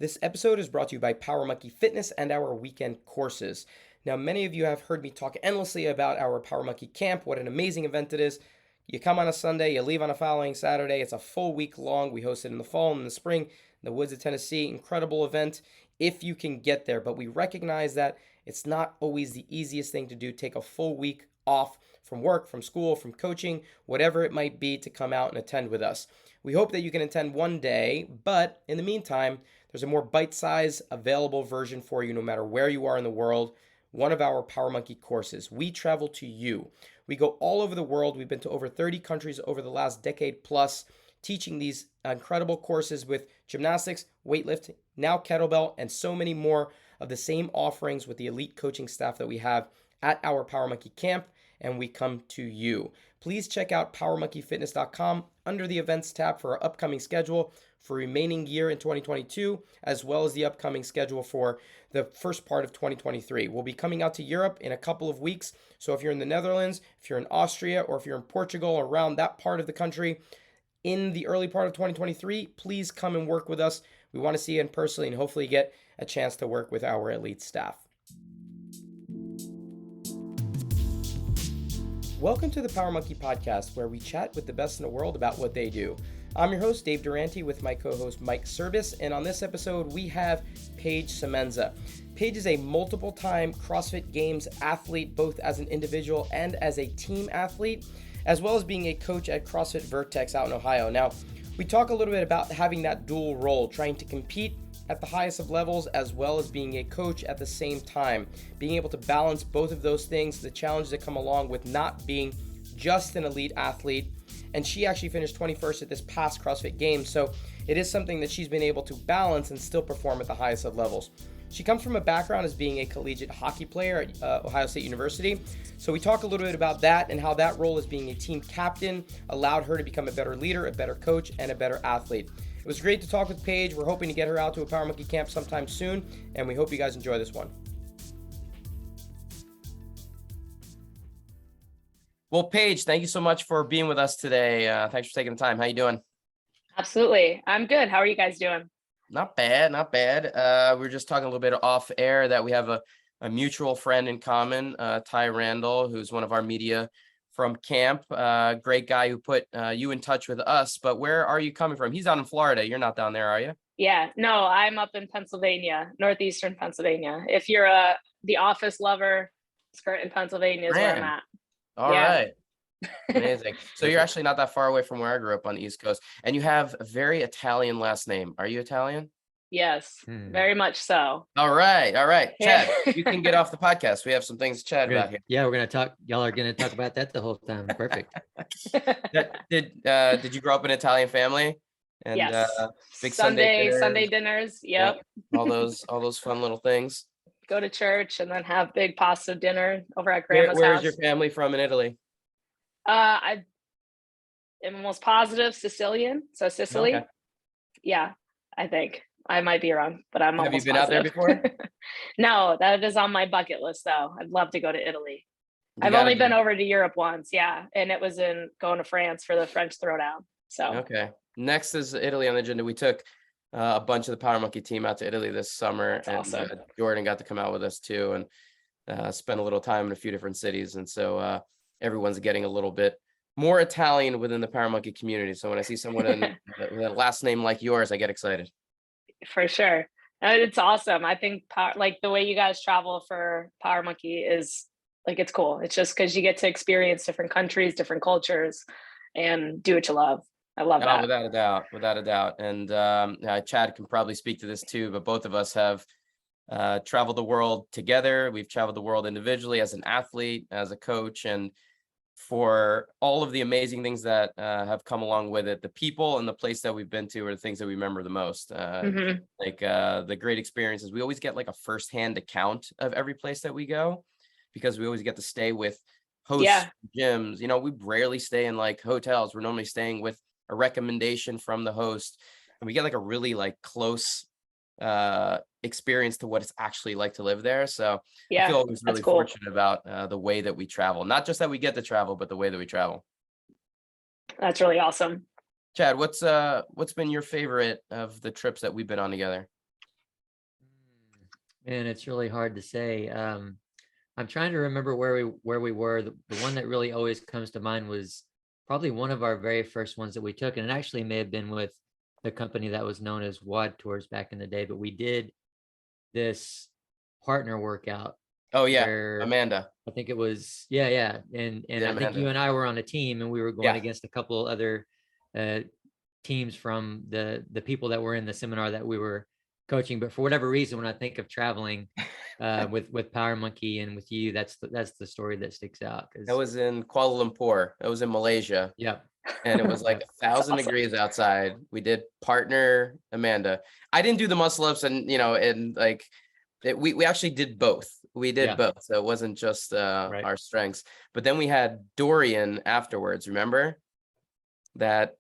This episode is brought to you by Power Monkey Fitness and our weekend courses. Now, many of you have heard me talk endlessly about our Power Monkey Camp, what an amazing event it is. You come on a Sunday, you leave on a following Saturday. It's a full week long. We host it in the fall and in the spring in the woods of Tennessee. Incredible event if you can get there. But we recognize that it's not always the easiest thing to do. Take a full week off from work, from school, from coaching, whatever it might be, to come out and attend with us. We hope that you can attend one day, but in the meantime, there's a more bite-sized available version for you no matter where you are in the world. One of our Power Monkey courses. We travel to you. We go all over the world. We've been to over 30 countries over the last decade plus, teaching these incredible courses with gymnastics, weightlifting, now kettlebell, and so many more of the same offerings with the elite coaching staff that we have at our Power Monkey Camp, and we come to you. Please check out powermonkeyfitness.com under the events tab for our upcoming schedule for remaining year in 2022, as well as the upcoming schedule for the first part of 2023. We'll be coming out to Europe in a couple of weeks. So if you're in the Netherlands, if you're in Austria, or if you're in Portugal or around that part of the country in the early part of 2023, please come and work with us. We want to see you in person and hopefully get a chance to work with our elite staff. Welcome to the Power Monkey Podcast, where we chat with the best in the world about what they do. I'm your host, Dave Durante, with my co-host, Mike Service, and on this episode, we have Paige Semenza. Paige is a multiple-time CrossFit Games athlete, both as an individual and as a team athlete, as well as being a coach at CrossFit Vertex out in Ohio. Now, we talk a little bit about having that dual role, trying to compete at the highest of levels, as well as being a coach at the same time, being able to balance both of those things, the challenges that come along with not being just an elite athlete. And she actually finished 21st at this past CrossFit Games, so it is something that she's been able to balance and still perform at the highest of levels. She comes from a background as being a collegiate hockey player at Ohio State University, so we talk a little bit about that and how that role as being a team captain allowed her to become a better leader, a better coach, and a better athlete. It was great to talk with Paige. We're hoping to get her out to a Power Monkey camp sometime soon, and we hope you guys enjoy this one. Well, Paige, thank you so much for being with us today. Thanks for taking the time. How you doing? Absolutely. I'm good. How are you guys doing? Not bad, not bad. We were just talking a little bit off air that we have a mutual friend in common, Ty Randall, who's one of our media from camp. Great guy who put you in touch with us. But where are you coming from? He's down in Florida. You're not down there, are you? Yeah, no, I'm up in Pennsylvania, northeastern Pennsylvania. If you're the Office lover, Scranton, Pennsylvania is where I'm at. All right. Amazing. So you're actually not that far away from where I grew up on the East Coast. And you have a very Italian last name. Are you Italian? Yes, very much so. All right. All right. Chad, you can get off the podcast. We have some things to chat about here. Yeah, we're going to talk. Y'all are going to talk about that the whole time. Perfect. Did you grow up in an Italian family? And, yes. Big Sunday dinners. Yep. All those fun little things. Go to church and then have big pasta dinner over at grandma's house. Where's your family from in Italy? I am almost positive Sicilian. So Sicily. Okay. Yeah, I think. I might be wrong, but I'm almost positive. Have you been out there before? No, that is on my bucket list though. I'd love to go to Italy. I've only been over to Europe once, yeah. And it was in going to France for the French Throwdown. So okay. Next is Italy on the agenda. We took a bunch of the Power Monkey team out to Italy this summer. That's and awesome. Jordan got to come out with us too and spend a little time in a few different cities. And so everyone's getting a little bit more Italian within the Power Monkey community. So when I see someone with a last name like yours, I get excited. For sure. It's awesome. I think like the way you guys travel for Power Monkey is like, it's cool. It's just because you get to experience different countries, different cultures, and do what you love. I love that. Without a doubt. And Chad can probably speak to this too, but both of us have traveled the world together. We've traveled the world individually as an athlete, as a coach, and for all of the amazing things that have come along with it. The people and the place that we've been to are the things that we remember the most. Like the great experiences. We always get like a firsthand account of every place that we go because we always get to stay with hosts, gyms. You know, we rarely stay in like hotels. We're normally staying with a recommendation from the host, and we get like a really like close experience to what it's actually like to live there. So I feel always really fortunate about the way that we travel, not just that we get to travel, but the way that we travel. That's really awesome. Chad, what's been your favorite of the trips that we've been on together? Man, it's really hard to say. I'm trying to remember where we were. The one that really always comes to mind was probably one of our very first ones that we took, and it actually may have been with the company that was known as WOD Tours back in the day. But we did this partner workout Oh yeah, where Amanda. I think it was, yeah, and Yeah, I think you Amanda. and I were on a team, and we were going Yeah. against a couple other uh, teams from the people that were in the seminar that we were coaching. But for whatever reason, when I think of traveling with Power Monkey and with you, that's the story that sticks out. That Because was in Kuala Lumpur. That was in Malaysia. yep, And it was like yep, 1,000 awesome. degrees outside. We did partner Amanda. I didn't do the muscle ups, and and like we actually did both. We did yeah, both. So it wasn't just right. our strengths. But then we had Dorian afterwards. Remember that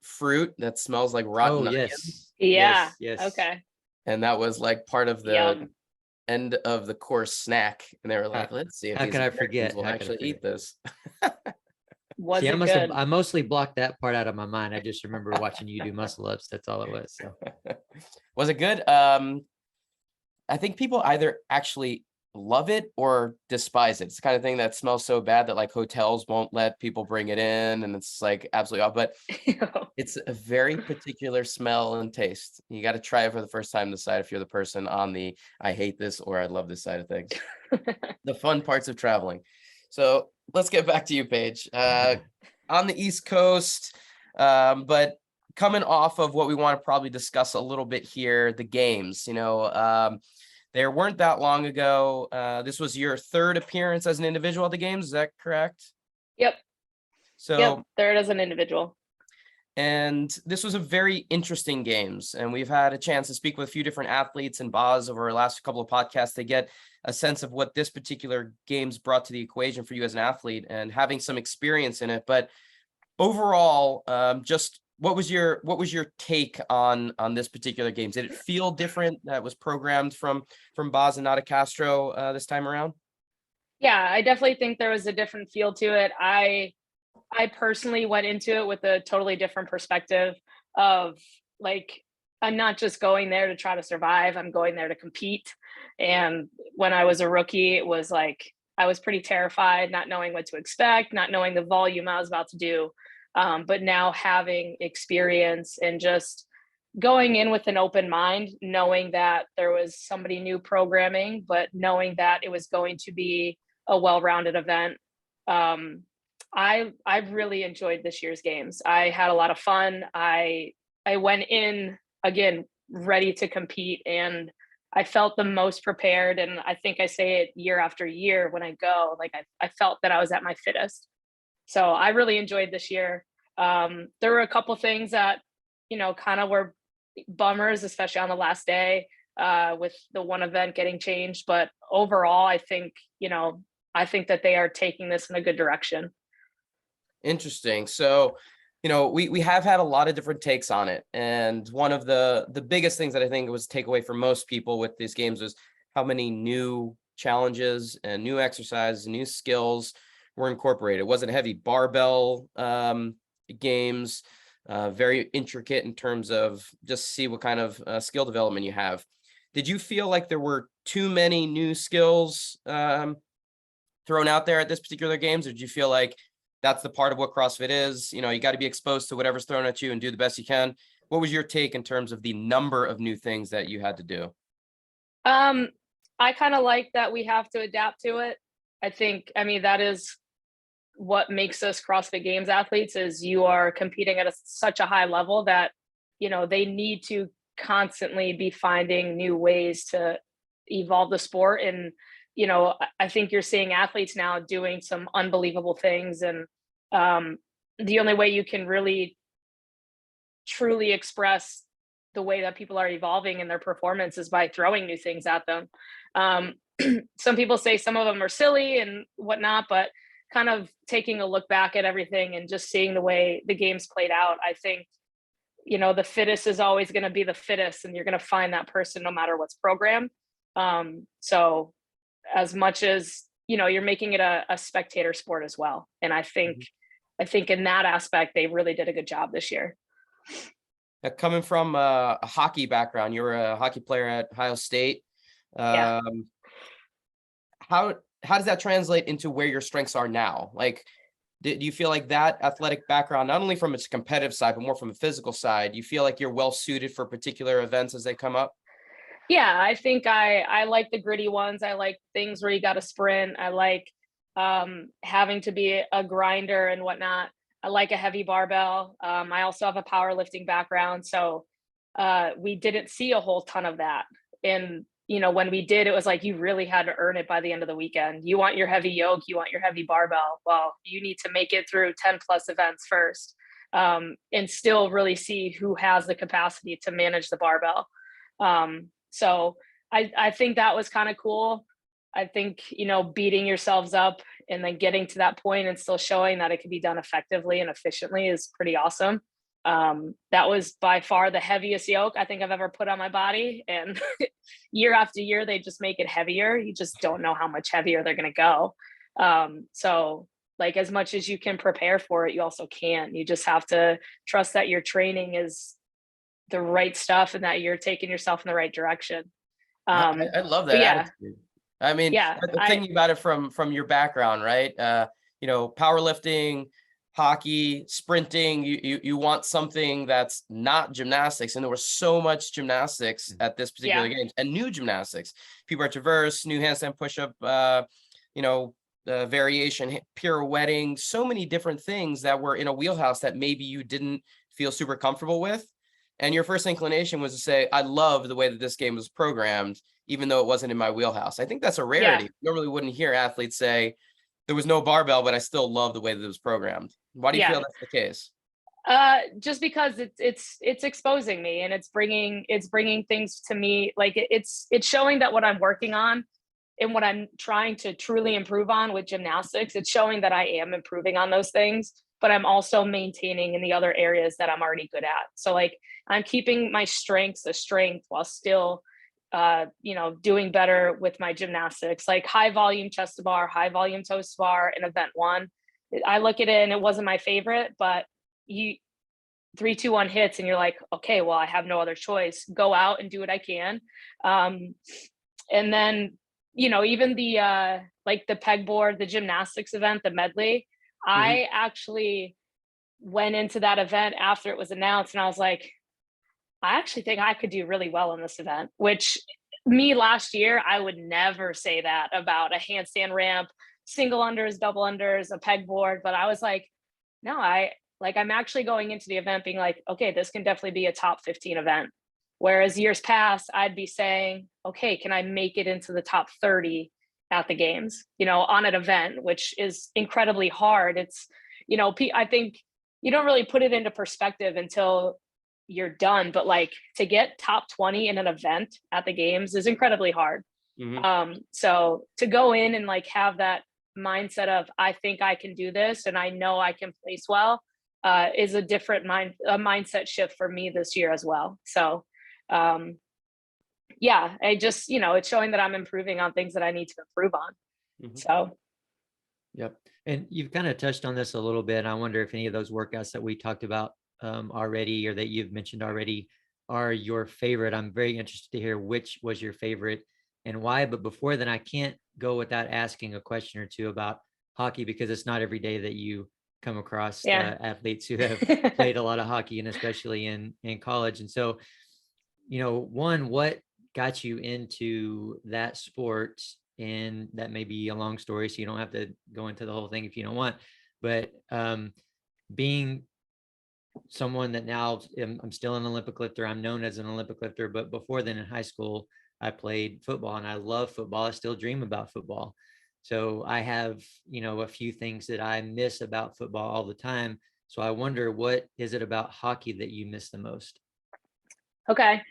fruit that smells like rotten Oh onion? yes, Yeah. yes. Okay. And that was like part of the Yum. end of the course snack. And they were How, like, let's see if how these could I Americans forget? will How could I actually forget? eat this. Was See, it good? I mostly blocked that part out of my mind. I just remember watching you do muscle ups. That's all it was. So Was it good? I think people either actually love it or despise it. It's the kind of thing that smells so bad that like hotels won't let people bring it in, and it's like absolutely off. But it's a very particular smell and taste. You got to try it for the first time to decide if you're the person on the I hate this or I love this side of things. The fun parts of traveling. So let's get back to you, Paige. On the East Coast, but coming off of what we want to probably discuss a little bit here, the games. There weren't that long ago. This was your third appearance as an individual at the games. Is that correct? Yep. So, Yep. Third as an individual. and this was a very interesting games. And we've had a chance to speak with a few different athletes and Boz over our last couple of podcasts to get a sense of what this particular games brought to the equation for you as an athlete and having some experience in it. But overall, just what was your take on this particular games? Did it feel different that was programmed from Boz and Nata Castro this time around? Yeah, I definitely think there was a different feel to it. I personally went into it with a totally different perspective of like, I'm not just going there to try to survive, I'm going there to compete. And when I was a rookie, it was like I was pretty terrified, not knowing what to expect, not knowing the volume I was about to do. But now having experience and just going in with an open mind, knowing that there was somebody new programming, but knowing that it was going to be a well-rounded event. I really enjoyed this year's games. I had a lot of fun. I went in again ready to compete, and I felt the most prepared. And I think I say it year after year when I go, like I felt that I was at my fittest. So I really enjoyed this year. There were a couple things that kind of were bummers, especially on the last day with the one event getting changed. But overall, I think that they are taking this in a good direction. Interesting. So, we have had a lot of different takes on it, and one of the biggest things that I think was takeaway for most people with these games was how many new challenges and new exercises, new skills were incorporated. It wasn't heavy barbell games, very intricate in terms of just see what kind of skill development you have. Did you feel like there were too many new skills thrown out there at this particular games, or did you feel like that's the part of what CrossFit is? You got to be exposed to whatever's thrown at you and do the best you can. What was your take in terms of the number of new things that you had to do? I kind of like that we have to adapt to it. I mean, that is what makes us CrossFit Games athletes is you are competing at such a high level that, they need to constantly be finding new ways to evolve the sport. And, I think you're seeing athletes now doing some unbelievable things. And the only way you can really truly express the way that people are evolving in their performance is by throwing new things at them. Some people say some of them are silly and whatnot, but kind of taking a look back at everything and just seeing the way the games played out, I think, the fittest is always going to be the fittest, and you're going to find that person no matter what's programmed. So as much as, you're making it a spectator sport as well. And I think in that aspect, they really did a good job this year. Coming from a hockey background, you were a hockey player at Ohio State. Yeah. Um, how does that translate into where your strengths are now? Like, do you feel like that athletic background, not only from its competitive side, but more from a physical side, you feel like you're well suited for particular events as they come up? Yeah, I think I like the gritty ones. I like things where you got to sprint. I like having to be a grinder and whatnot. I like a heavy barbell. I also have a powerlifting background, so we didn't see a whole ton of that. And when we did, it was like you really had to earn it by the end of the weekend. You want your heavy yoke, you want your heavy barbell. Well, you need to make it through 10 plus events first, and still really see who has the capacity to manage the barbell. So I think that was kind of cool. I think, beating yourselves up and then getting to that point and still showing that it can be done effectively and efficiently is pretty awesome. That was by far the heaviest yoke I think I've ever put on my body. And year after year, they just make it heavier. You just don't know how much heavier they're going to go. So like as much as you can prepare for it, you also can't. You just have to trust that your training is the right stuff and that you're taking yourself in the right direction. I, I love But that yeah, attitude. I mean, yeah, thinking about it from your background, right? Powerlifting, hockey, sprinting. You want something that's not gymnastics, and there was so much gymnastics at this particular yeah, games, and new gymnastics, people traverse, new handstand push-up, variation, pirouetting, so many different things that were in a wheelhouse that maybe you didn't feel super comfortable with. And your first inclination was to say, I love the way that this game was programmed, even though it wasn't in my wheelhouse. I think that's a yeah, rarity. Normally wouldn't hear athletes say, there was no barbell, but I still love the way that it was programmed. Why do you feel yeah. that's the case? Just because it's exposing me and it's bringing things to me. Like it's showing that what I'm working on and what I'm trying to truly improve on with gymnastics, it's showing that I am improving on those things, but I'm also maintaining in the other areas that I'm already good at. So like I'm keeping my strengths a strength while still doing better with my gymnastics, like high volume chest to bar, high volume toes to bar in event one. I look at it and it wasn't my favorite, but you 3 2 1 hits and you're like, okay, well, I have no other choice. Go out and do what I can. And then even the like the pegboard, the gymnastics event, the medley, Mhm. I actually went into that event after it was announced and I was like, I actually think I could do really well in this event, which me last year, I would never say that about a handstand ramp, single unders, double unders, a pegboard. But I was like, no, I'm actually going into the event being like, okay, this can definitely be a top 15 event. Whereas years past, I'd be saying, okay, can I make it into the top 30 at the games, on an event, which is incredibly hard. It's, I think you don't really put it into perspective until you're done. But like to get top 20 in an event at the games is incredibly hard. Mhm. So to go in and like have that mindset of I think I can do this and I know I can place well is a different mindset shift for me this year as well. So um, yeah, I just it's showing that I'm improving on things that I need to improve on. Mhm. So Yep. And you've kind of touched on this a little bit. I wonder if any of those workouts that we talked about already or that you've mentioned already are your favorite. I'm very interested to hear which was your favorite and why. But before then, I can't go without asking a question or two about hockey because it's not every day that you come across yeah. athletes who have played a lot of hockey and especially in college. And so, one, what got you into that sport? And that may be a long story, so you don't have to go into the whole thing if you don't want. But being someone that now I'm still an Olympic lifter, I'm known as an Olympic lifter, but before then in high school, I played football and I love football. I still dream about football. So I have, a few things that I miss about football all the time. So I wonder, what is it about hockey that you miss the most? Okay.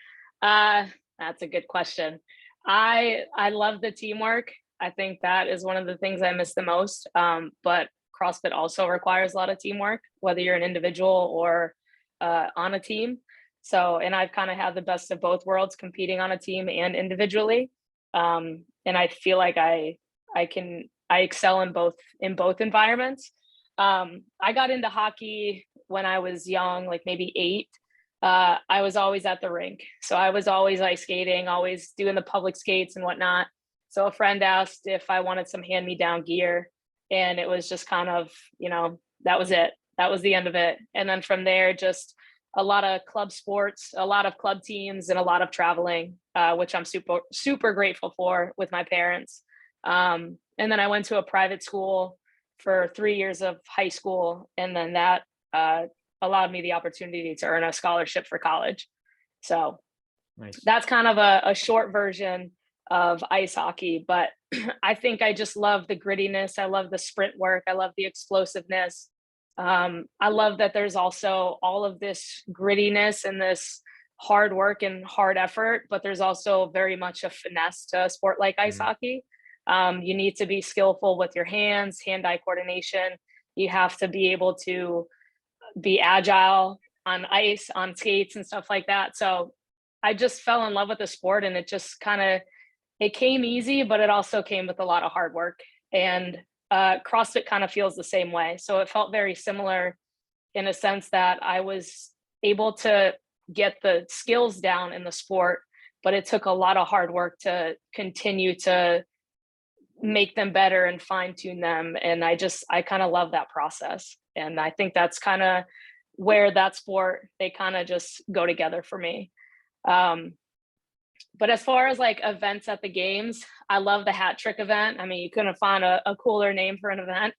Uh, that's a good question. I love the teamwork. I think that is one of the things I miss the most. But CrossFit also requires a lot of teamwork, whether you're an individual or on a team. So, and I've kind of had the best of both worlds, competing on a team and individually. And I feel like I excel in both environments. I got into hockey when I was young, like maybe 8. I was always at the rink. So I was always ice skating, always doing the public skates and whatnot. So a friend asked if I wanted some hand-me-down gear, and it was just kind of, that was it. That was the end of it. And then from there, just a lot of club sports, a lot of club teams, and a lot of traveling, which I'm super, super grateful for with my parents. And then I went to a private school for 3 years of high school, and then that allowed me the opportunity to earn a scholarship for college. So Nice. that's kind of a short version of ice hockey, but I think I just love the grittiness. I love the sprint work. I love the explosiveness. I love that there's also all of this grittiness and this hard work and hard effort, but there's also very much a finesse to a sport like ice Mhm. hockey. You need to be skillful with your hands, hand-eye coordination. You have to be able to be agile on ice, on skates and stuff like that. So I just fell in love with the sport, and it just kind of, it came easy, but it also came with a lot of hard work. And CrossFit kind of feels the same way. So it felt very similar in a sense that I was able to get the skills down in the sport, but it took a lot of hard work to continue to make them better and fine tune them. And I kind of love that process. And I think that's kind of where that sport, they kind of just go together for me. Um, but as far as like events at the games, I love the hat trick event. I mean, you couldn't find a cooler name for an event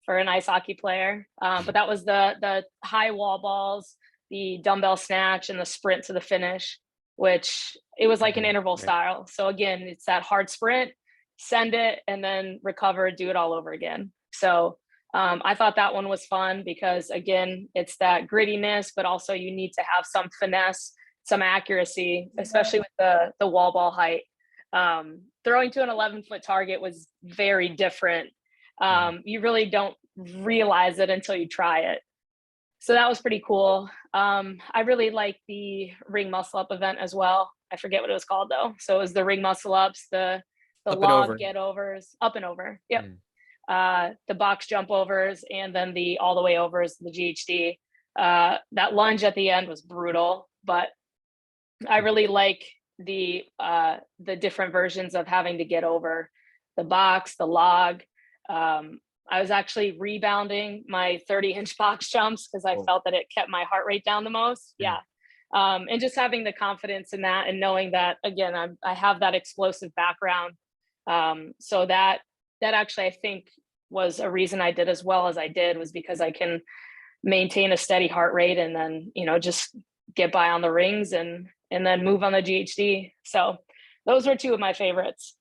for an ice hockey player. But that was the high wall balls, the dumbbell snatch, and the sprint to the finish, which it was like an Mhm. interval Right. style. So again, it's that hard sprint, send it, and then recover, do it all over again. So I thought that one was fun because again, it's that grittiness, but also you need to have some finesse, some accuracy, especially with the wall ball height. Throwing to an 11-foot target was very different. Mhm. You really don't realize it until you try it. So that was pretty cool. I really like the ring muscle up event as well. I forget what it was called though. So it was the ring muscle ups, the Up and log over. get overs, up and over. Yep. Mm. The box jump overs, and then the all the way overs, the GHD. That lunge at the end was brutal, but I really like the different versions of having to get over the box, the log. I was actually rebounding my 30-inch box jumps because I Oh. felt that it kept my heart rate down the most. Yeah. Yeah. And just having the confidence in that and knowing that again, I have that explosive background. So that actually I think was a reason I did as well as I did, was because I can maintain a steady heart rate and then, just get by on the rings and then move on the GHD. So those were two of my favorites.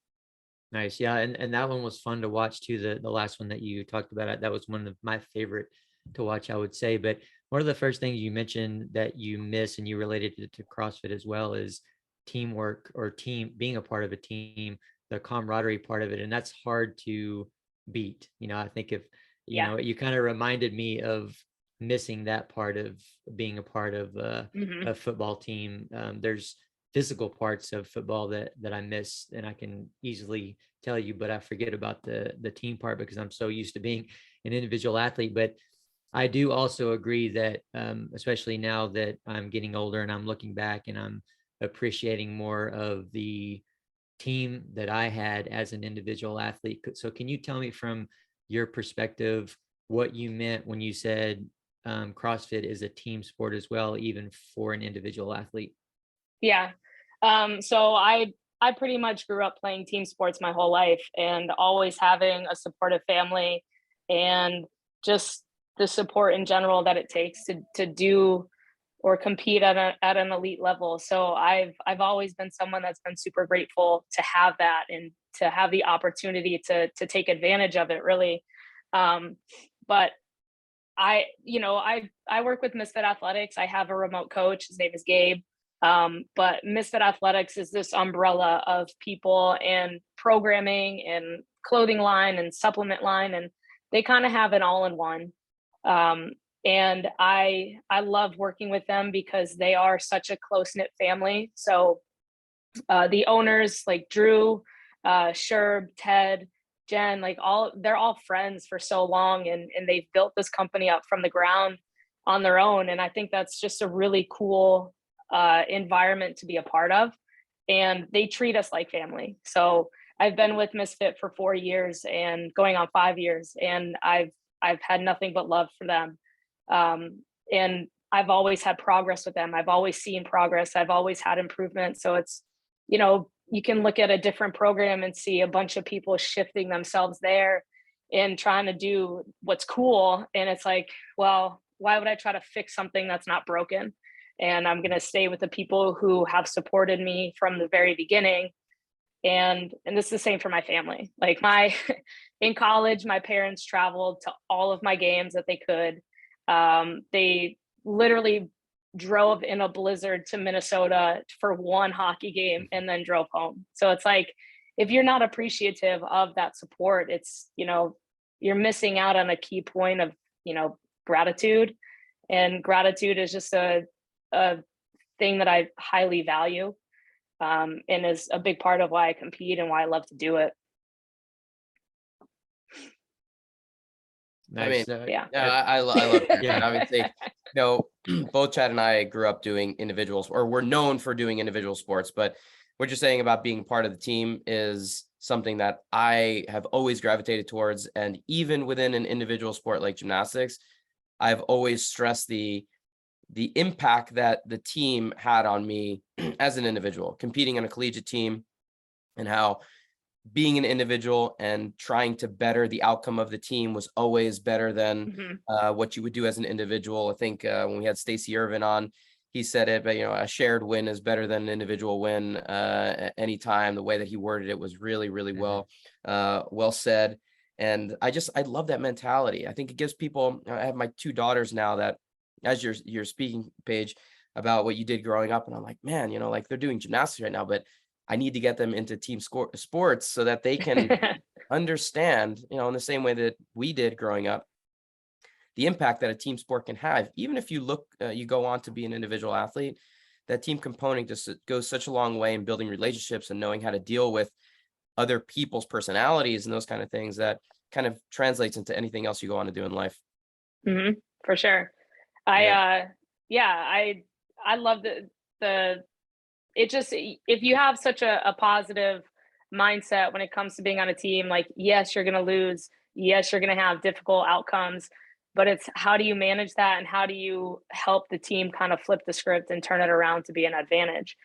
Nice. Yeah. And that one was fun to watch too. The last one that you talked about, that was one of my favorite to watch, I would say. But one of the first things you mentioned that you miss, and you related it to CrossFit as well, is teamwork, or being a part of a team, the camaraderie part of it. And that's hard to beat. I think if, Yeah. you kind of reminded me of missing that part of being a part of Hmm. a football team. There's physical parts of football that I miss, and I can easily tell you, but I forget about the team part because I'm so used to being an individual athlete. But I do also agree that, especially now that I'm getting older and I'm looking back and I'm appreciating more of the team that I had as an individual athlete. So can you tell me from your perspective what you meant when you said CrossFit is a team sport as well, even for an individual athlete? Yeah. So I pretty much grew up playing team sports my whole life and always having a supportive family and just the support in general that it takes to do or compete at an elite level. So I've always been someone that's been super grateful to have that and to have the opportunity to take advantage of it really. But I work with Misfit Athletics. I have a remote coach. His name is Gabe. But Misfit Athletics is this umbrella of people and programming and clothing line and supplement line, and they kind of have it all in one. Um, and I love working with them because they are such a close knit family. So the owners like Drew, Sherb, Ted, Jen, like they're all friends for so long, and they've built this company up from the ground on their own. And I think that's just a really cool environment to be a part of. And they treat us like family. So I've been with Misfit for 4 years and going on 5 years, and I've had nothing but love for them. And I've always had progress with them. I've always seen progress. I've always had improvement. So it's, you know, you can look at a different program and see a bunch of people shifting themselves there and trying to do what's cool. And it's like, well, why would I try to fix something that's not broken? And I'm going to stay with the people who have supported me from the very beginning. And this is the same for my family. Like in college, my parents traveled to all of my games that they could. They literally drove in a blizzard to Minnesota for one hockey game and then drove home. So it's like, if you're not appreciative of that support, it's, you know, you're missing out on a key point of, you know, gratitude. And gratitude is just a thing that I highly value, and is a big part of why I compete and why I love to do it. Nice. I mean, Yeah. I love that. Yeah. Obviously, you know, both Chad and I grew up doing individuals, or we're known for doing individual sports, but what you're saying about being part of the team is something that I have always gravitated towards. And even within an individual sport like gymnastics, I've always stressed the impact that the team had on me as an individual, competing on a collegiate team, and how being an individual and trying to better the outcome of the team was always better than what you would do as an individual. I think when we had Stacey Irvin on, he said it, but, you know, a shared win is better than an individual win anytime. The way that he worded it was really, really well said. And I love that mentality. I think it gives people, I have my 2 daughters now that, as you're speaking, Paige, about what you did growing up, and I'm like, man, you know, like they're doing gymnastics right now, but I need to get them into team sports so that they can understand, you know, in the same way that we did growing up, the impact that a team sport can have. Even if you you go on to be an individual athlete, that team component just goes such a long way in building relationships and knowing how to deal with other people's personalities and those kind of things that kind of translates into anything else you go on to do in life. For sure. I love it. Just, if you have such a positive mindset when it comes to being on a team, like, yes, you're going to lose. Yes, you're going to have difficult outcomes, but it's how do you manage that? And how do you help the team kind of flip the script and turn it around to be an advantage?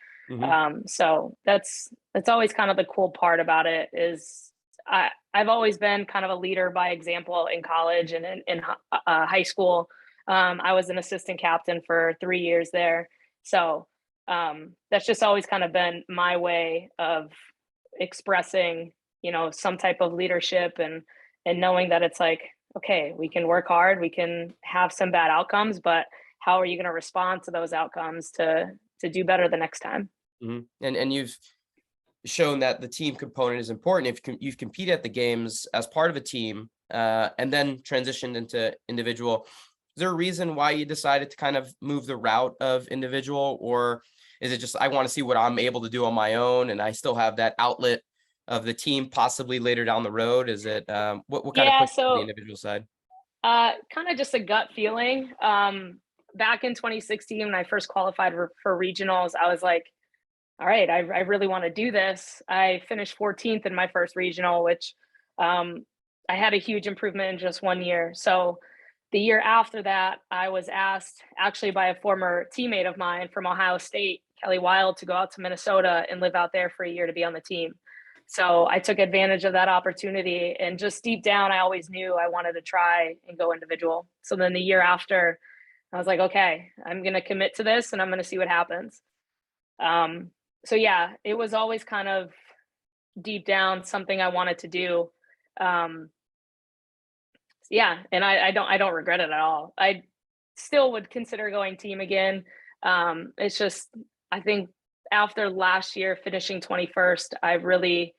So that's always kind of the cool part about it is I've always been kind of a leader by example in college and in high school. I was an assistant captain for 3 years there. So that's just always kind of been my way of expressing, you know, some type of leadership and knowing that it's like, okay, we can work hard, we can have some bad outcomes, but how are you going to respond to those outcomes to do better the next time? And you've shown that the team component is important. If you've competed at the games as part of a team and then transitioned into individual, is there a reason why you decided to kind of move the route of individual, or is it just I want to see what I'm able to do on my own and I still have that outlet of the team possibly later down the road? Is it what kind of pushed you to the individual side? Kind of just a gut feeling. Back in 2016, when I first qualified for regionals, I was like, all right, I really want to do this. I finished 14th in my first regional, which I had a huge improvement in just 1 year. So the year after that, I was asked actually by a former teammate of mine from Ohio State, Kelly Wild, to go out to Minnesota and live out there for a year to be on the team. So I took advantage of that opportunity, and just deep down, I always knew I wanted to try and go individual. So then the year after, I was like, okay, I'm going to commit to this and I'm going to see what happens. So yeah, it was always kind of deep down something I wanted to do. Yeah, and I don't regret it at all. I still would consider going team again. It's just, I think after last year finishing 21st, I really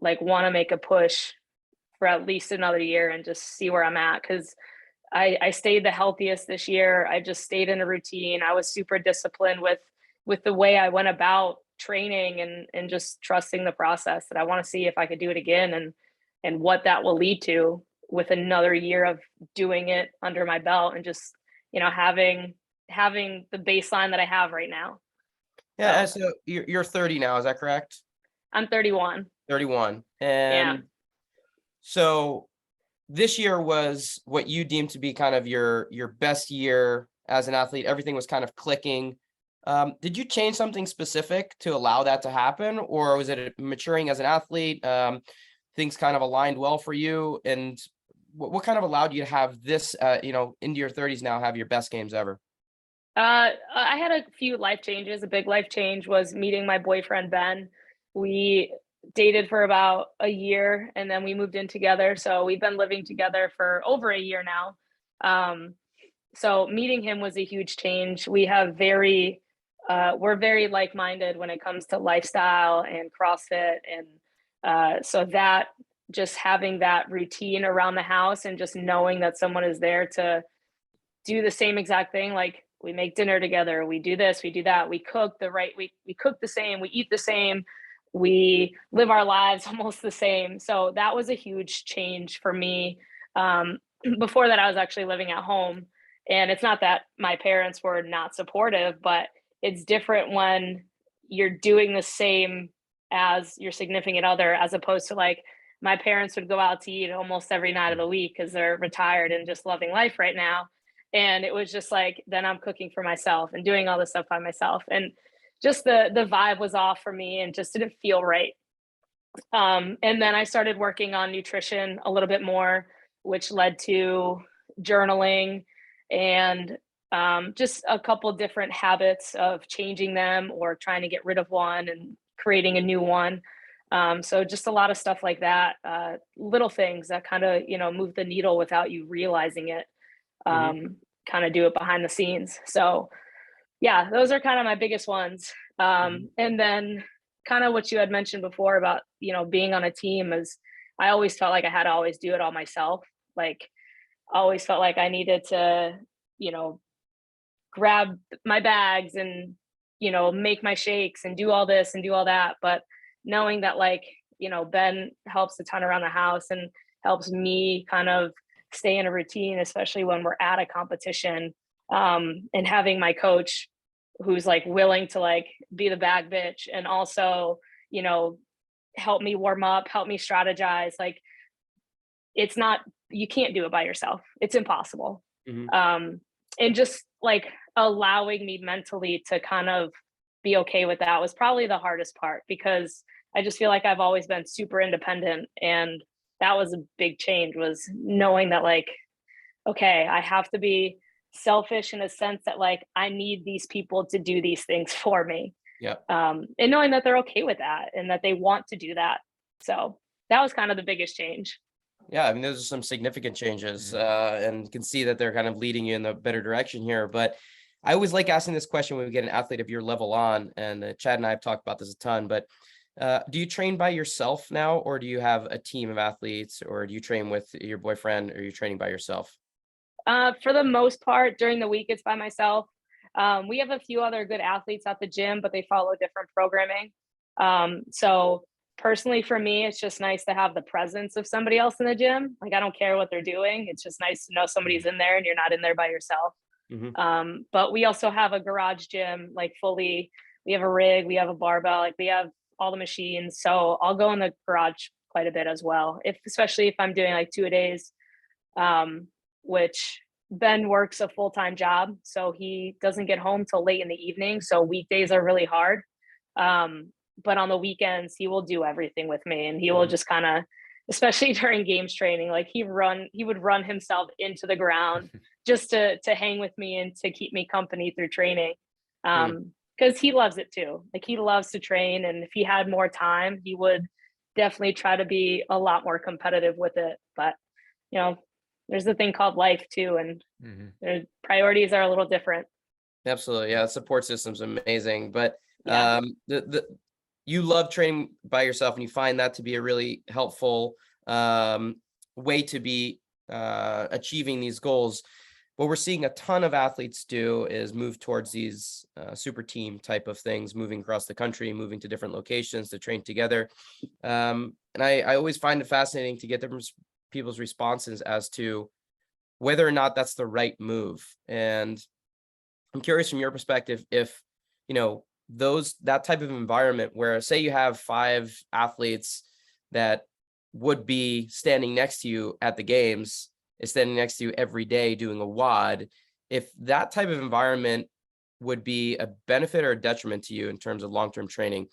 want to make a push for at least another year and just see where I'm at, because I stayed the healthiest this year. I just stayed in a routine. I was super disciplined with the way I went about training and just trusting the process, that I want to see if I could do it again and what that will lead to with another year of doing it under my belt and just having the baseline that I have right now. Yeah. So you're 30 now, is that correct? I'm 31. 31. Yeah. And so this year was what you deemed to be kind of your best year as an athlete. Everything was kind of clicking. Did you change something specific to allow that to happen, or was it maturing as an athlete? Things kind of aligned well for you, and what kind of allowed you to have this, into your 30s now, have your best games ever? I had a few life changes. A big life change was meeting my boyfriend, Ben. We dated for about a year and then we moved in together. So we've been living together for over a year now. So meeting him was a huge change. We're very like-minded when it comes to lifestyle and CrossFit. And so that just having that routine around the house and just knowing that someone is there to do the same exact thing, like we make dinner together, we do this, we do that, we cook we cook the same, we eat the same, we live our lives almost the same. So that was a huge change for me. Before that, I was actually living at home, and it's not that my parents were not supportive, but it's different when you're doing the same as your significant other, as opposed to like my parents would go out to eat almost every night of the week because they're retired and just loving life right now. And it was just like, then I'm cooking for myself and doing all this stuff by myself. And just the vibe was off for me and just didn't feel right. And then I started working on nutrition a little bit more, which led to journaling and just a couple different habits of changing them or trying to get rid of one and creating a new one. So just a lot of stuff like that, little things that kind of, move the needle without you realizing it, Mhm. kind of do it behind the scenes. So yeah, those are kind of my biggest ones. Mhm. And then kind of what you had mentioned before about, being on a team is I always felt like I had to always do it all myself. Like always felt like I needed to, you know, grab my bags and, make my shakes and do all this and do all that. But knowing that like, Ben helps a ton around the house and helps me kind of stay in a routine, especially when we're at a competition. And having my coach who's like willing to like be the bag bitch and also, you know, help me warm up, help me strategize. Like it's not, you can't do it by yourself. It's impossible. Mhm. And just like allowing me mentally to kind of be okay with that was probably the hardest part because I just feel like I've always been super independent, and that was a big change, was knowing that like, okay, I have to be selfish in a sense that like I need these people to do these things for me. Yeah. And knowing that they're okay with that and that they want to do that. So that was kind of the biggest change. Yeah, I mean, those are some significant changes, Mhm. and you can see that they're kind of leading you in the better direction here. But I always like asking this question when we get an athlete of your level on, and Chad and I have talked about this a ton. But do you train by yourself now, or do you have a team of athletes, or do you train with your boyfriend, or are you training by yourself? For the most part, during the week, it's by myself. We have a few other good athletes at the gym, but they follow different programming. So personally, for me, it's just nice to have the presence of somebody else in the gym. Like I don't care what they're doing. It's just nice to know somebody's Mhm. in there and you're not in there by yourself. Hmm. But we also have a garage gym, like fully. We have a rig, we have a barbell, like we have all the machines. So I'll go in the garage quite a bit as well, if especially if I'm doing like 2 a days, um, which Ben works a full time job, so he doesn't get home till late in the evening. So weekdays are really hard. But on the weekends, he will do everything with me, and he will Hmm. just kind of, especially during games training, like he would run himself into the ground just to hang with me and to keep me company through training. Because he loves it too. Like he loves to train, and if he had more time, he would definitely try to be a lot more competitive with it. But you know, there's the thing called life too, and Mhm. their priorities are a little different. Absolutely, yeah. The support system's amazing, but Yeah. the you love training by yourself, and you find that to be a really helpful um, way to be achieving these goals. What we're seeing a ton of athletes do is move towards these super team type of things, moving across the country, moving to different locations to train together. And I always find it fascinating to get different people's responses as to whether or not that's the right move. And I'm curious from your perspective if, that type of environment where, say, you have 5 athletes that would be standing next to you at the games, is standing next to you every day doing a WOD, if that type of environment would be a benefit or a detriment to you in terms of long-term training.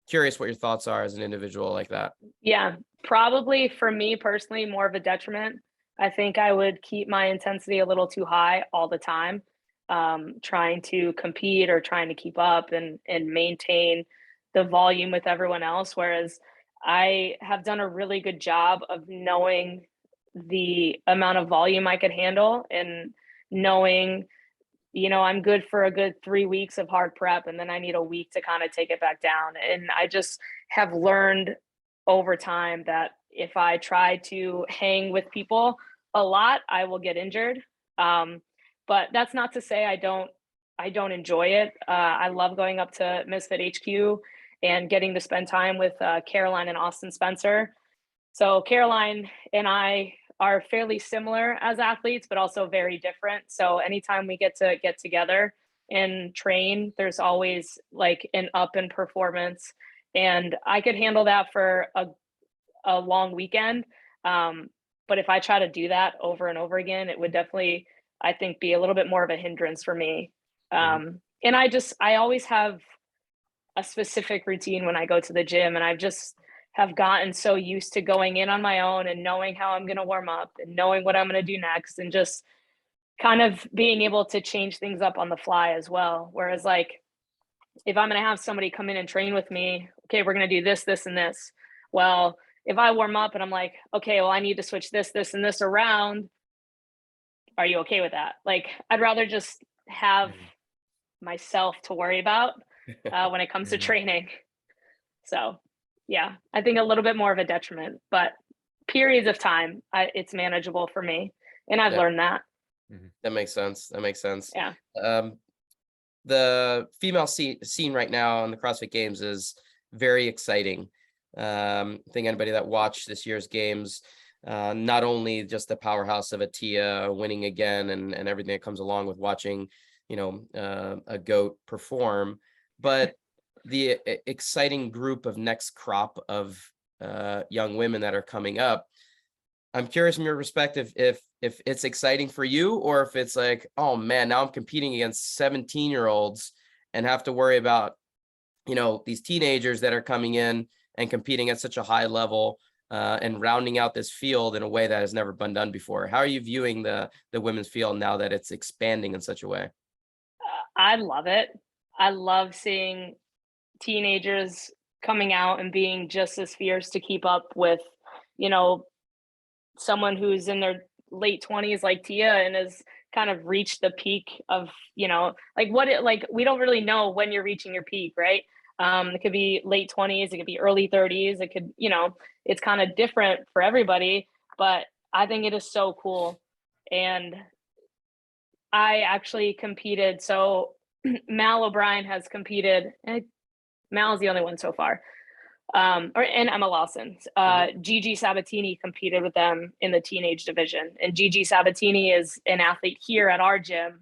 Curious what your thoughts are as an individual like that. Yeah, probably for me personally, more of a detriment. I think I would keep my intensity a little too high all the time, trying to compete or trying to keep up and maintain the volume with everyone else. Whereas I have done a really good job of knowing the amount of volume I could handle and knowing, I'm good for a good 3 weeks of hard prep, and then I need a week to kind of take it back down. And I just have learned over time that if I try to hang with people a lot, I will get injured. But that's not to say I don't enjoy it. I love going up to Misfit HQ and getting to spend time with Caroline and Austin Spencer. So Caroline and I are fairly similar as athletes, but also very different. So anytime we get together and train, there's always like an up in performance. And I could handle that for a long weekend. But if I try to do that over and over again, it would definitely, I think, be a little bit more of a hindrance for me. And I always have a specific routine when I go to the gym, and I've just have gotten so used to going in on my own and knowing how I'm going to warm up and knowing what I'm going to do next, and just kind of being able to change things up on the fly as well. Whereas like if I'm going to have somebody come in and train with me, okay, we're going to do this, this, and this. Well, if I warm up and I'm like, okay, well, I need to switch this, this, and this around. Are you okay with that? Like, I'd rather just have myself to worry about when it comes to training. So yeah, I think a little bit more of a detriment, but periods of time, it's manageable for me. And I've learned that. That makes sense. That makes sense. Yeah. The female scene right now on the CrossFit Games is very exciting. I think anybody that watched this year's games, not only just the powerhouse of Atia winning again and everything that comes along with watching, a GOAT perform, but the exciting group of next crop of young women that are coming up. I'm curious from your perspective if it's exciting for you, or if it's like, oh man, now I'm competing against 17-year-olds and have to worry about, these teenagers that are coming in and competing at such a high level and rounding out this field in a way that has never been done before. How are you viewing the women's field now that it's expanding in such a way? I love it. I love seeing teenagers coming out and being just as fierce to keep up with, someone who's in their late 20s like Tia and has kind of reached the peak of, we don't really know when you're reaching your peak, right? It could be late 20s, it could be early 30s, it could, it's kind of different for everybody, but I think it is so cool. And I actually competed. So Mal O'Brien has competed. Mal's the only one so far. And Emma Lawson. Gigi Sabatini competed with them in the teenage division. And Gigi Sabatini is an athlete here at our gym.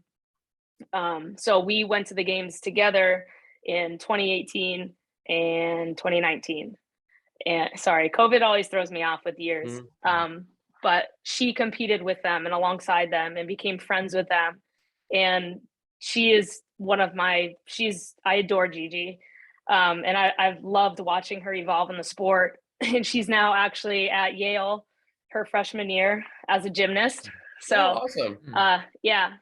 So we went to the games together in 2018 and 2019. And sorry, COVID always throws me off with years. But she competed with them and alongside them and became friends with them. And she is I adore Gigi. And I've loved watching her evolve in the sport. And she's now actually at Yale her freshman year as a gymnast. So awesome.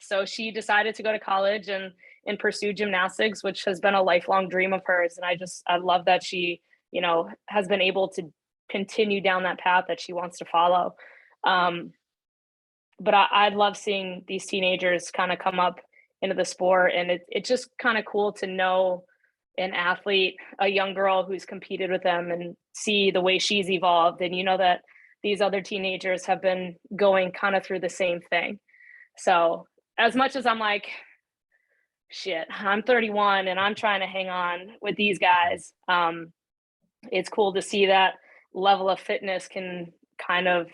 So she decided to go to college and pursue gymnastics, which has been a lifelong dream of hers. And I love that she, has been able to continue down that path that she wants to follow. But I love seeing these teenagers kind of come up into the sport. And it's just kind of cool to know an athlete, a young girl who's competed with them, and see the way she's evolved. And that these other teenagers have been going kind of through the same thing. So as much as I'm like, shit, I'm 31 and I'm trying to hang on with these guys, it's cool to see that level of fitness can kind of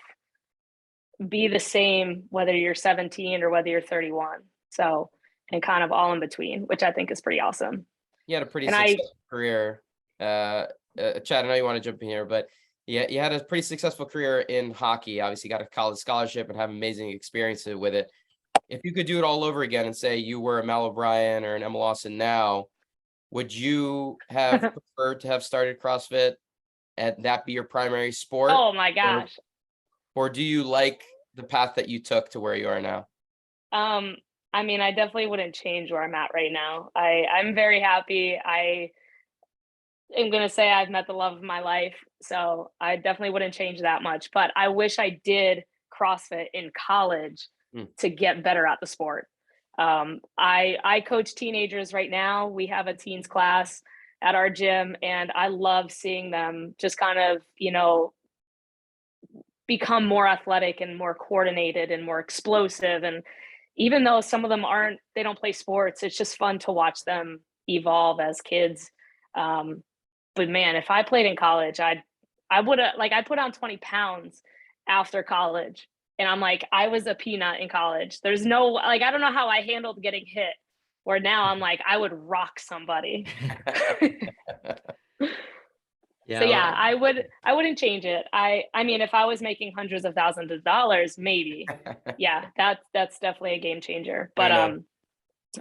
be the same whether you're 17 or whether you're 31. So, and kind of all in between, which I think is pretty awesome. You had a pretty And successful career. Chad, I know you want to jump in here, but yeah, you had a pretty successful career in hockey. Obviously, got a college scholarship and have amazing experiences with it. If you could do it all over again and say you were a Mal O'Brien or an Emma Lawson now, would you have preferred to have started CrossFit and that be your primary sport? oh my gosh. Or do you like the path that you took to where you are now? I mean, I definitely wouldn't change where I'm at right now. I'm very happy. I am gonna say I've met the love of my life, so I definitely wouldn't change that much. But I wish I did CrossFit in college to get better at the sport. I coach teenagers right now. We have a teens class at our gym, and I love seeing them just kind of, become more athletic and more coordinated and more explosive. And even though some of them they don't play sports, it's just fun to watch them evolve as kids. But man, if I played in college, I would have, like, I put on 20 pounds after college, and I'm like, I was a peanut in college. There's no, like, I don't know how I handled getting hit, where now I'm like, I would rock somebody. Yeah. So yeah, I wouldn't change it. I mean, if I was making hundreds of thousands of dollars, maybe. Yeah, that's definitely a game changer. But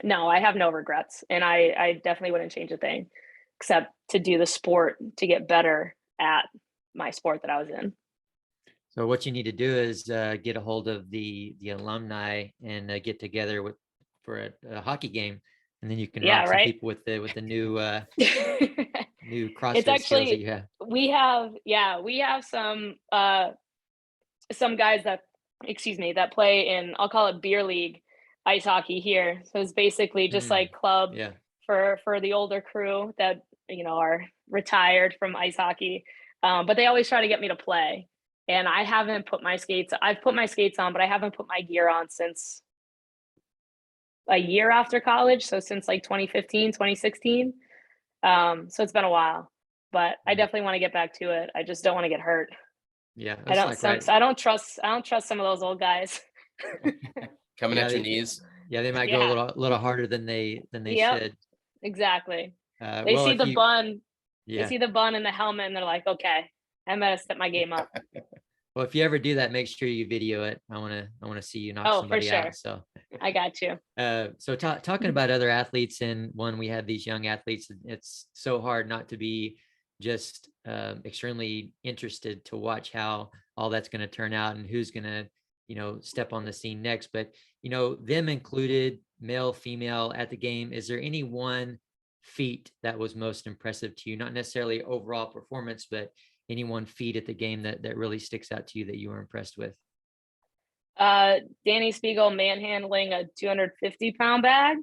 no, I have no regrets, and I definitely wouldn't change a thing except to do the sport to get better at my sport that I was in. So what you need to do is get a hold of the alumni and get together for a hockey game, and then you can Yeah, rock some right. people with the new new It's CrossFit skills that actually you have. we have some guys that that play in, I'll call it beer league ice hockey here. So it's basically just like club Yeah. for the older crew that are retired from ice hockey. But they always try to get me to play. And I've put my skates on, but I haven't put my gear on since a year after college. So since like 2015, 2016. So it's been a while, but I definitely want to get back to it. I just don't want to get hurt. Yeah. I That's don't like right. I don't trust some of those old guys. Coming Yeah, at your knees. Yeah, they might go Yeah. a little harder than they Yep. should. Exactly. They Well, see if the you, bun, they yeah, see the bun and the helmet, and they're like, okay, I better step my game up. well, if you ever do that, make sure you video it. I want to see you knock Oh, for somebody sure. out. So, I got you. so talking about other athletes, and when we have these young athletes, it's so hard not to be just extremely interested to watch how all that's going to turn out and who's going to, step on the scene next. But, them included, male, female at the game, is there any one feat that was most impressive to you? Not necessarily overall performance, but any one feat at the game that really sticks out to you that you were impressed with? Danny Spiegel manhandling a 250-pound bag.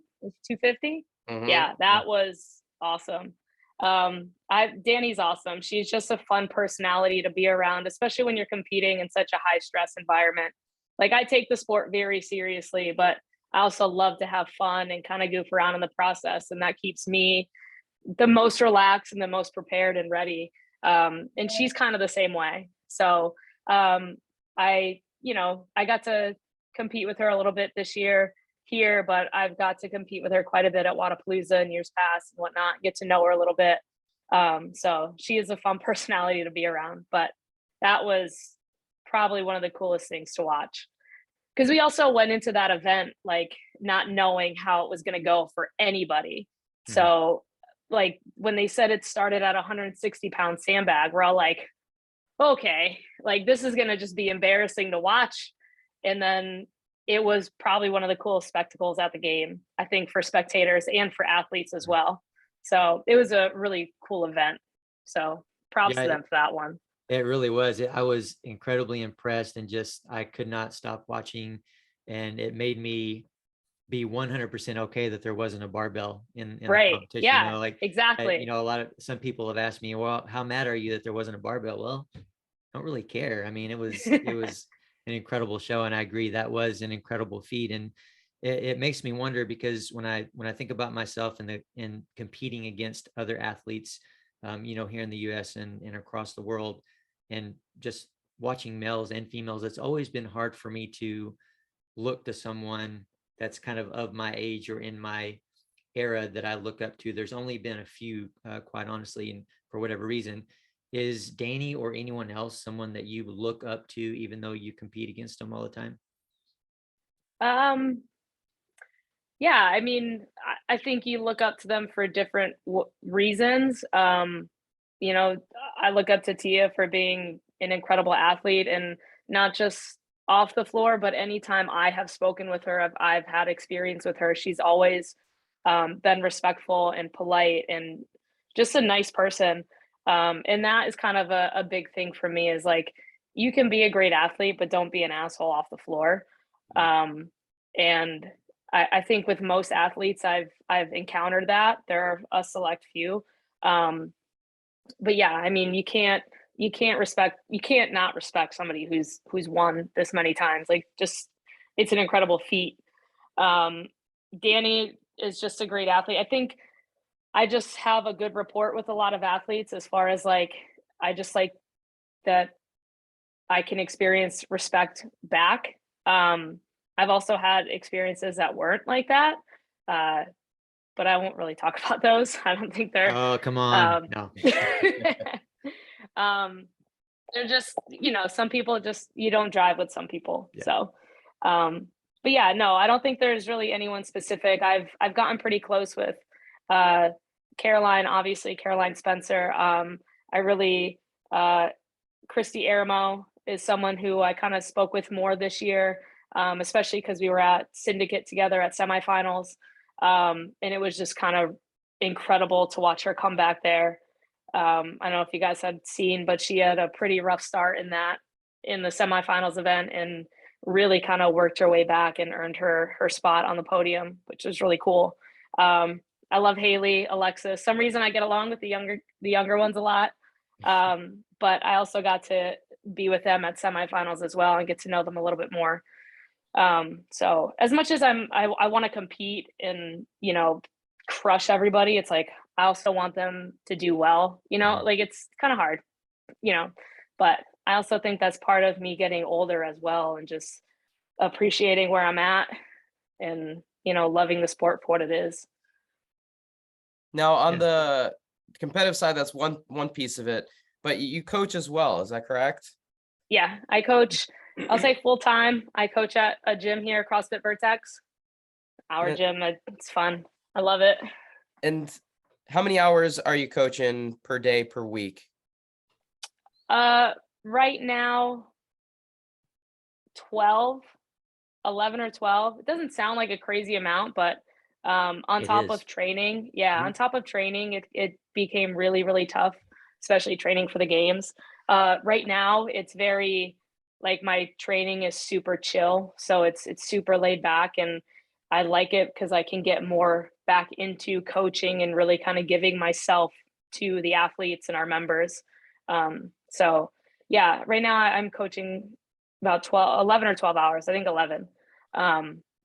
250. Yeah, that was awesome. Danny's awesome. She's just a fun personality to be around, especially when you're competing in such a high stress environment. Like, I take the sport very seriously, but I also love to have fun and kind of goof around in the process, and that keeps me the most relaxed and the most prepared and ready. And she's kind of the same way. So I got to compete with her a little bit this year here, but I've got to compete with her quite a bit at Wadapalooza in years past and whatnot, get to know her a little bit. So she is a fun personality to be around, but that was probably one of the coolest things to watch. Because we also went into that event like not knowing how it was going to go for anybody. So like when they said it started at a 160-pound sandbag, we're all like, okay, like this is going to just be embarrassing to watch. And then it was probably one of the coolest spectacles at the game, I think, for spectators and for athletes as well. So it was a really cool event. So props to them for that one. It really was. I was incredibly impressed, and just I could not stop watching, and it made me be 100% okay that there wasn't a barbell in the competition. Yeah, exactly. Some people have asked me, well, how mad are you that there wasn't a barbell? Well, I don't really care. I mean, it was an incredible show, and I agree that was an incredible feat. And it makes me wonder, because when I think about myself in competing against other athletes, here in the US and across the world, and just watching males and females, it's always been hard for me to look to someone that's kind of my age or in my era that I look up to. There's only been a few, quite honestly, and for whatever reason. Is Danny or anyone else someone that you look up to, even though you compete against them all the time? Yeah, I mean, I think you look up to them for different reasons. You know, I look up to Tia for being an incredible athlete, and not just off the floor, but anytime I have spoken with her, I've had experience with her. She's always been respectful and polite and just a nice person. And that is kind of a big thing for me, is like, you can be a great athlete, but don't be an asshole off the floor. And I think with most athletes I've encountered that. There are a select few. But yeah, I mean, you can't not respect somebody who's won this many times. Like, just, it's an incredible feat. Danny is just a great athlete. I think I just have a good rapport with a lot of athletes, as far as like, I just like that I can experience respect back. I've also had experiences that weren't like that, but I won't really talk about those. I don't think they're. Oh, come on. No. They're just, some people just, you don't drive with some people. Yeah. So, but yeah, no, I don't think there's really anyone specific. I've gotten pretty close with Caroline, obviously Caroline Spencer. I really, Christy Aramo is someone who I kind of spoke with more this year, especially because we were at Syndicate together at semifinals. And it was just kind of incredible to watch her come back there. I don't know if you guys had seen, but she had a pretty rough start in the semifinals event, and really kind of worked her way back and earned her spot on the podium, which was really cool. I love Haley, Alexis. Some reason I get along with the younger ones a lot. But I also got to be with them at semifinals as well and get to know them a little bit more. So as much as I want to compete and, crush everybody, it's like, I also want them to do well, like, it's kind of hard, but I also think that's part of me getting older as well, and just appreciating where I'm at, and, loving the sport for what it is. Now, on Yeah. the competitive side, that's one piece of it, but you coach as well. Is that correct? Yeah, I coach, I'll say full time. I coach at a gym here, CrossFit Vertex. Our And, gym, it's fun. I love it. and how many hours are you coaching per day, per week? Right now, 11 or 12. It doesn't sound like a crazy amount, but on It top is. of training, Mhm. it became really, really tough, especially training for the games. Right now, it's very, like, my training is super chill, so it's super laid back, and I like it because I can get more back into coaching and really kind of giving myself to the athletes and our members. So yeah, right now I'm coaching about 11 or 12 hours, I think 11.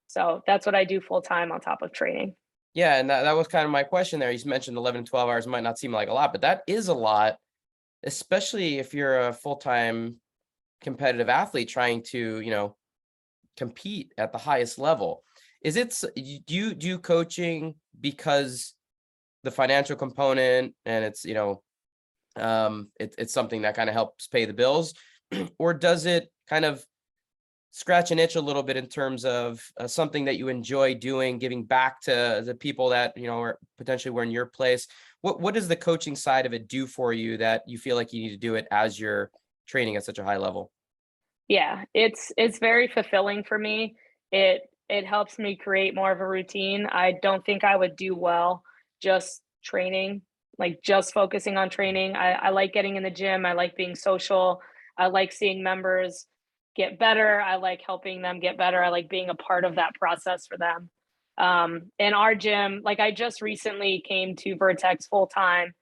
So that's what I do full time on top of training. Yeah, and that was kind of my question there. You mentioned 11, 12 hours might not seem like a lot, but that is a lot, especially if you're a full-time competitive athlete trying to, compete at the highest level. Do you do coaching because the financial component, and it's, it's something that kind of helps pay the bills, or does it kind of scratch an itch a little bit in terms of something that you enjoy doing, giving back to the people that, are potentially were in your place? What does the coaching side of it do for you that you feel like you need to do it as you're training at such a high level? Yeah, it's very fulfilling for me. It helps me create more of a routine. I don't think I would do well just training, like just focusing on training. I like getting in the gym. I like being social. I like seeing members get better. I like helping them get better. I like being a part of that process for them. In our gym, like, I just recently came to Vertex full time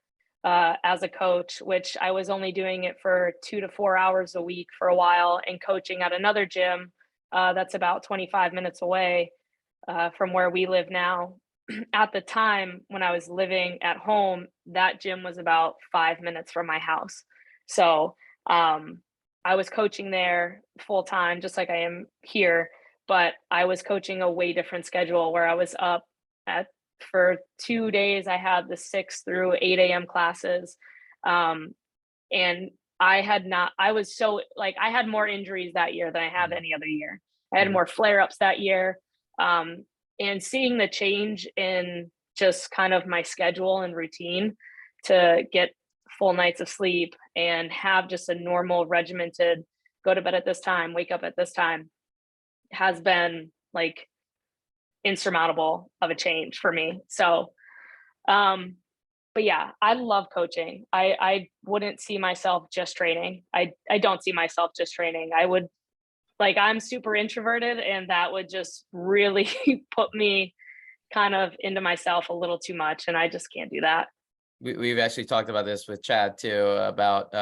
as a coach, which I was only doing it for 2 to 4 hours a week for a while, and coaching at another gym that's about 25 minutes away from where we live now. At the time when I was living at home, that gym was about 5 minutes from my house. So I was coaching there full time, just like I am here, but I was coaching a way different schedule where I was up at for 2 days. I had the 6 through 8 a.m. classes. Um, and I was so like, I had more injuries that year than I have any other year. I had Mhm. more flare ups that year. And seeing the change in just kind of my schedule and routine to get full nights of sleep and have just a normal regimented go to bed at this time, wake up at this time has been like insurmountable of a change for me. So, um, but yeah, I love coaching. I wouldn't see myself just training. I don't see myself just training. I would like I'm super introverted and that would just really put me kind of into myself a little too much and I just can't do that. We've actually talked about this with Chad too, about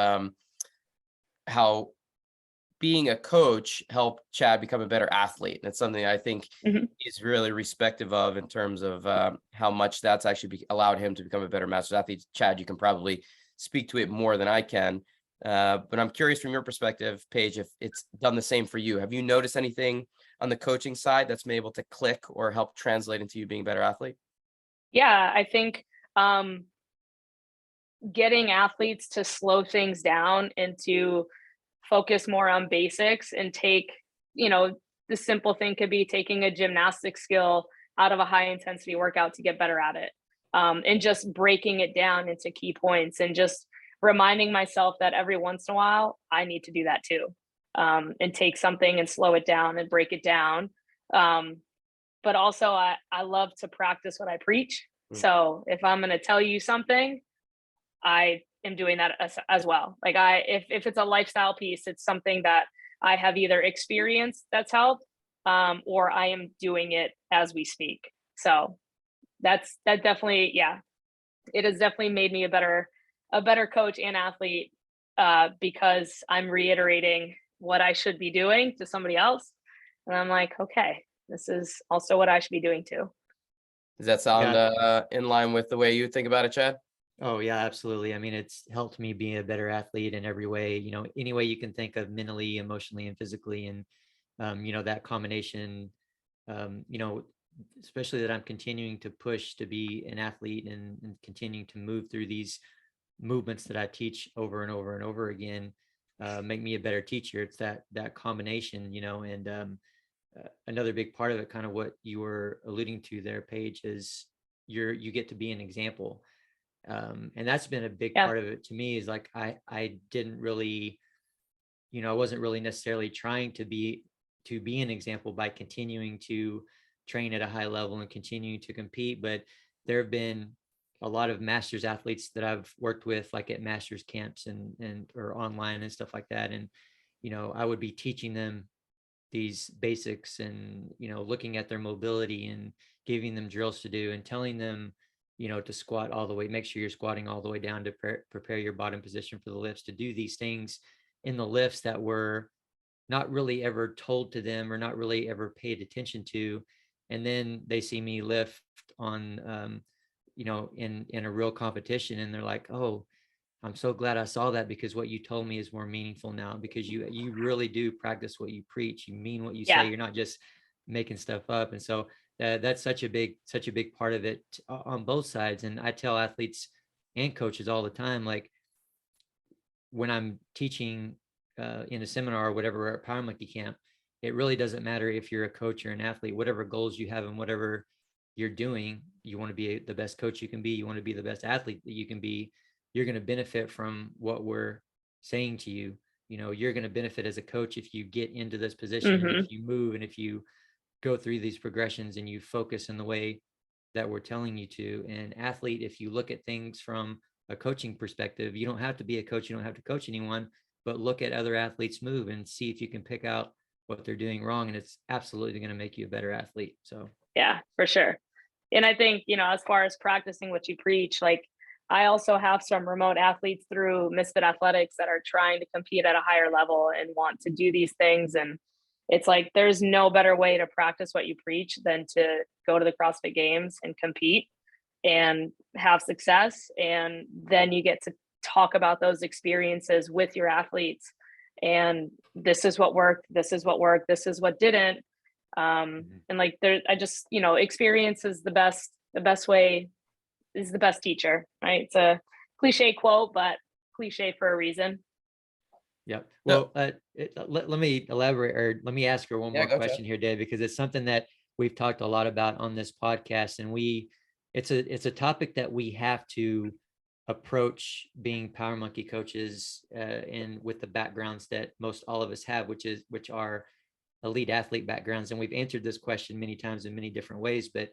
how being a coach helped Chad become a better athlete. And it's something I think Mhm. he's really respective of in terms of how much that's actually allowed him to become a better master's athlete. Chad, you can probably speak to it more than I can. But I'm curious from your perspective, Paige, if it's done the same for you. Have you noticed anything on the coaching side that's been able to click or help translate into you being a better athlete? Yeah, I think um getting athletes to slow things down and to focus more on basics and take, you know, the simple thing could be taking a gymnastic skill out of a high intensity workout to get better at it. And just breaking it down into key points and just reminding myself that every once in a while I need to do that too. And take something and slow it down and break it down. Um, but also I love to practice what I preach. Mm. So if I'm going to tell you something, I am doing that as well. Like if it's a lifestyle piece, it's something that I have either experienced that's helped, or I am doing it as we speak. So that definitely, yeah, it has definitely made me a better coach and athlete, because I'm reiterating what I should be doing to somebody else, and I'm like, okay, this is also what I should be doing too. Does that sound Yeah. in line with the way you think about it, Chad? Oh yeah, absolutely. I mean, it's helped me be a better athlete in every way, any way you can think of, mentally, emotionally, and physically. And that combination, um, you know, especially that I'm continuing to push to be an athlete and continuing to move through these movements that I teach over and over and over again, make me a better teacher. It's that combination, and another big part of it, kind of what you were alluding to there, Paige, is you get to be an example. And that's been a big Yeah. part of it to me, is like I didn't really, I wasn't really necessarily trying to be an example by continuing to train at a high level and continuing to compete. But there have been a lot of masters athletes that I've worked with, like at masters camps and or online and stuff like that. And I would be teaching them these basics and looking at their mobility and giving them drills to do and telling them to squat all the way, make sure you're squatting all the way down to prepare your bottom position for the lifts, to do these things in the lifts that were not really ever told to them or not really ever paid attention to. And then they see me lift on in a real competition, and they're like, oh, I'm so glad I saw that, because what you told me is more meaningful now, because you really do practice what you preach. You mean what you say. Yeah. You're not just making stuff up. And so that's such a big part of it, on both sides. And I tell athletes and coaches all the time, like when I'm teaching in a seminar or whatever at Power Monkey Camp, it really doesn't matter if you're a coach or an athlete. Whatever goals you have and whatever you're doing, you want to be the best coach you can be, you want to be the best athlete that you can be, you're going to benefit from what we're saying to you. You're going to benefit as a coach if you get into this position, and Hmm. if you move, and if you go through these progressions and you focus in the way that we're telling you to. And athlete, if you look at things from a coaching perspective, you don't have to be a coach, you don't have to coach anyone, but look at other athletes move and see if you can pick out what they're doing wrong, and it's absolutely going to make you a better athlete. So Yeah, for sure. And I think, as far as practicing what you preach, like I also have some remote athletes through Misfit Athletics that are trying to compete at a higher level and want to do these things. And it's like there's no better way to practice what you preach than to go to the CrossFit Games and compete and have success. And then you get to talk about those experiences with your athletes. and this is what worked, this is what worked, this is what didn't. And like there, I just, experience is the best way, is the best teacher, right? It's a cliche quote, but cliche for a reason. Yep. Well, let me elaborate, or let me ask her one more go, question here, Dave, because it's something that we've talked a lot about on this podcast, and it's a topic that we have to approach being Power Monkey coaches, and with the backgrounds that most all of us have, which are elite athlete backgrounds. And we've answered this question many times in many different ways, but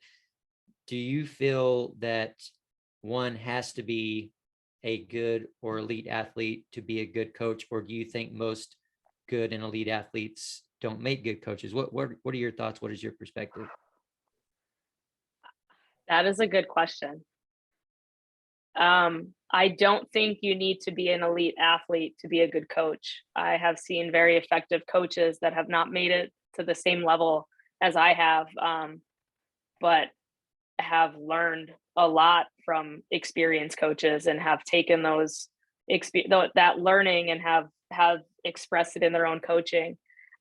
do you feel that one has to be a good or elite athlete to be a good coach, or do you think most good and elite athletes don't make good coaches? What are your thoughts? What is your perspective? That is a good question. I don't think you need to be an elite athlete to be a good coach. I have seen very effective coaches that have not made it to the same level as I have, but have learned a lot from experienced coaches and have taken that learning and have expressed it in their own coaching.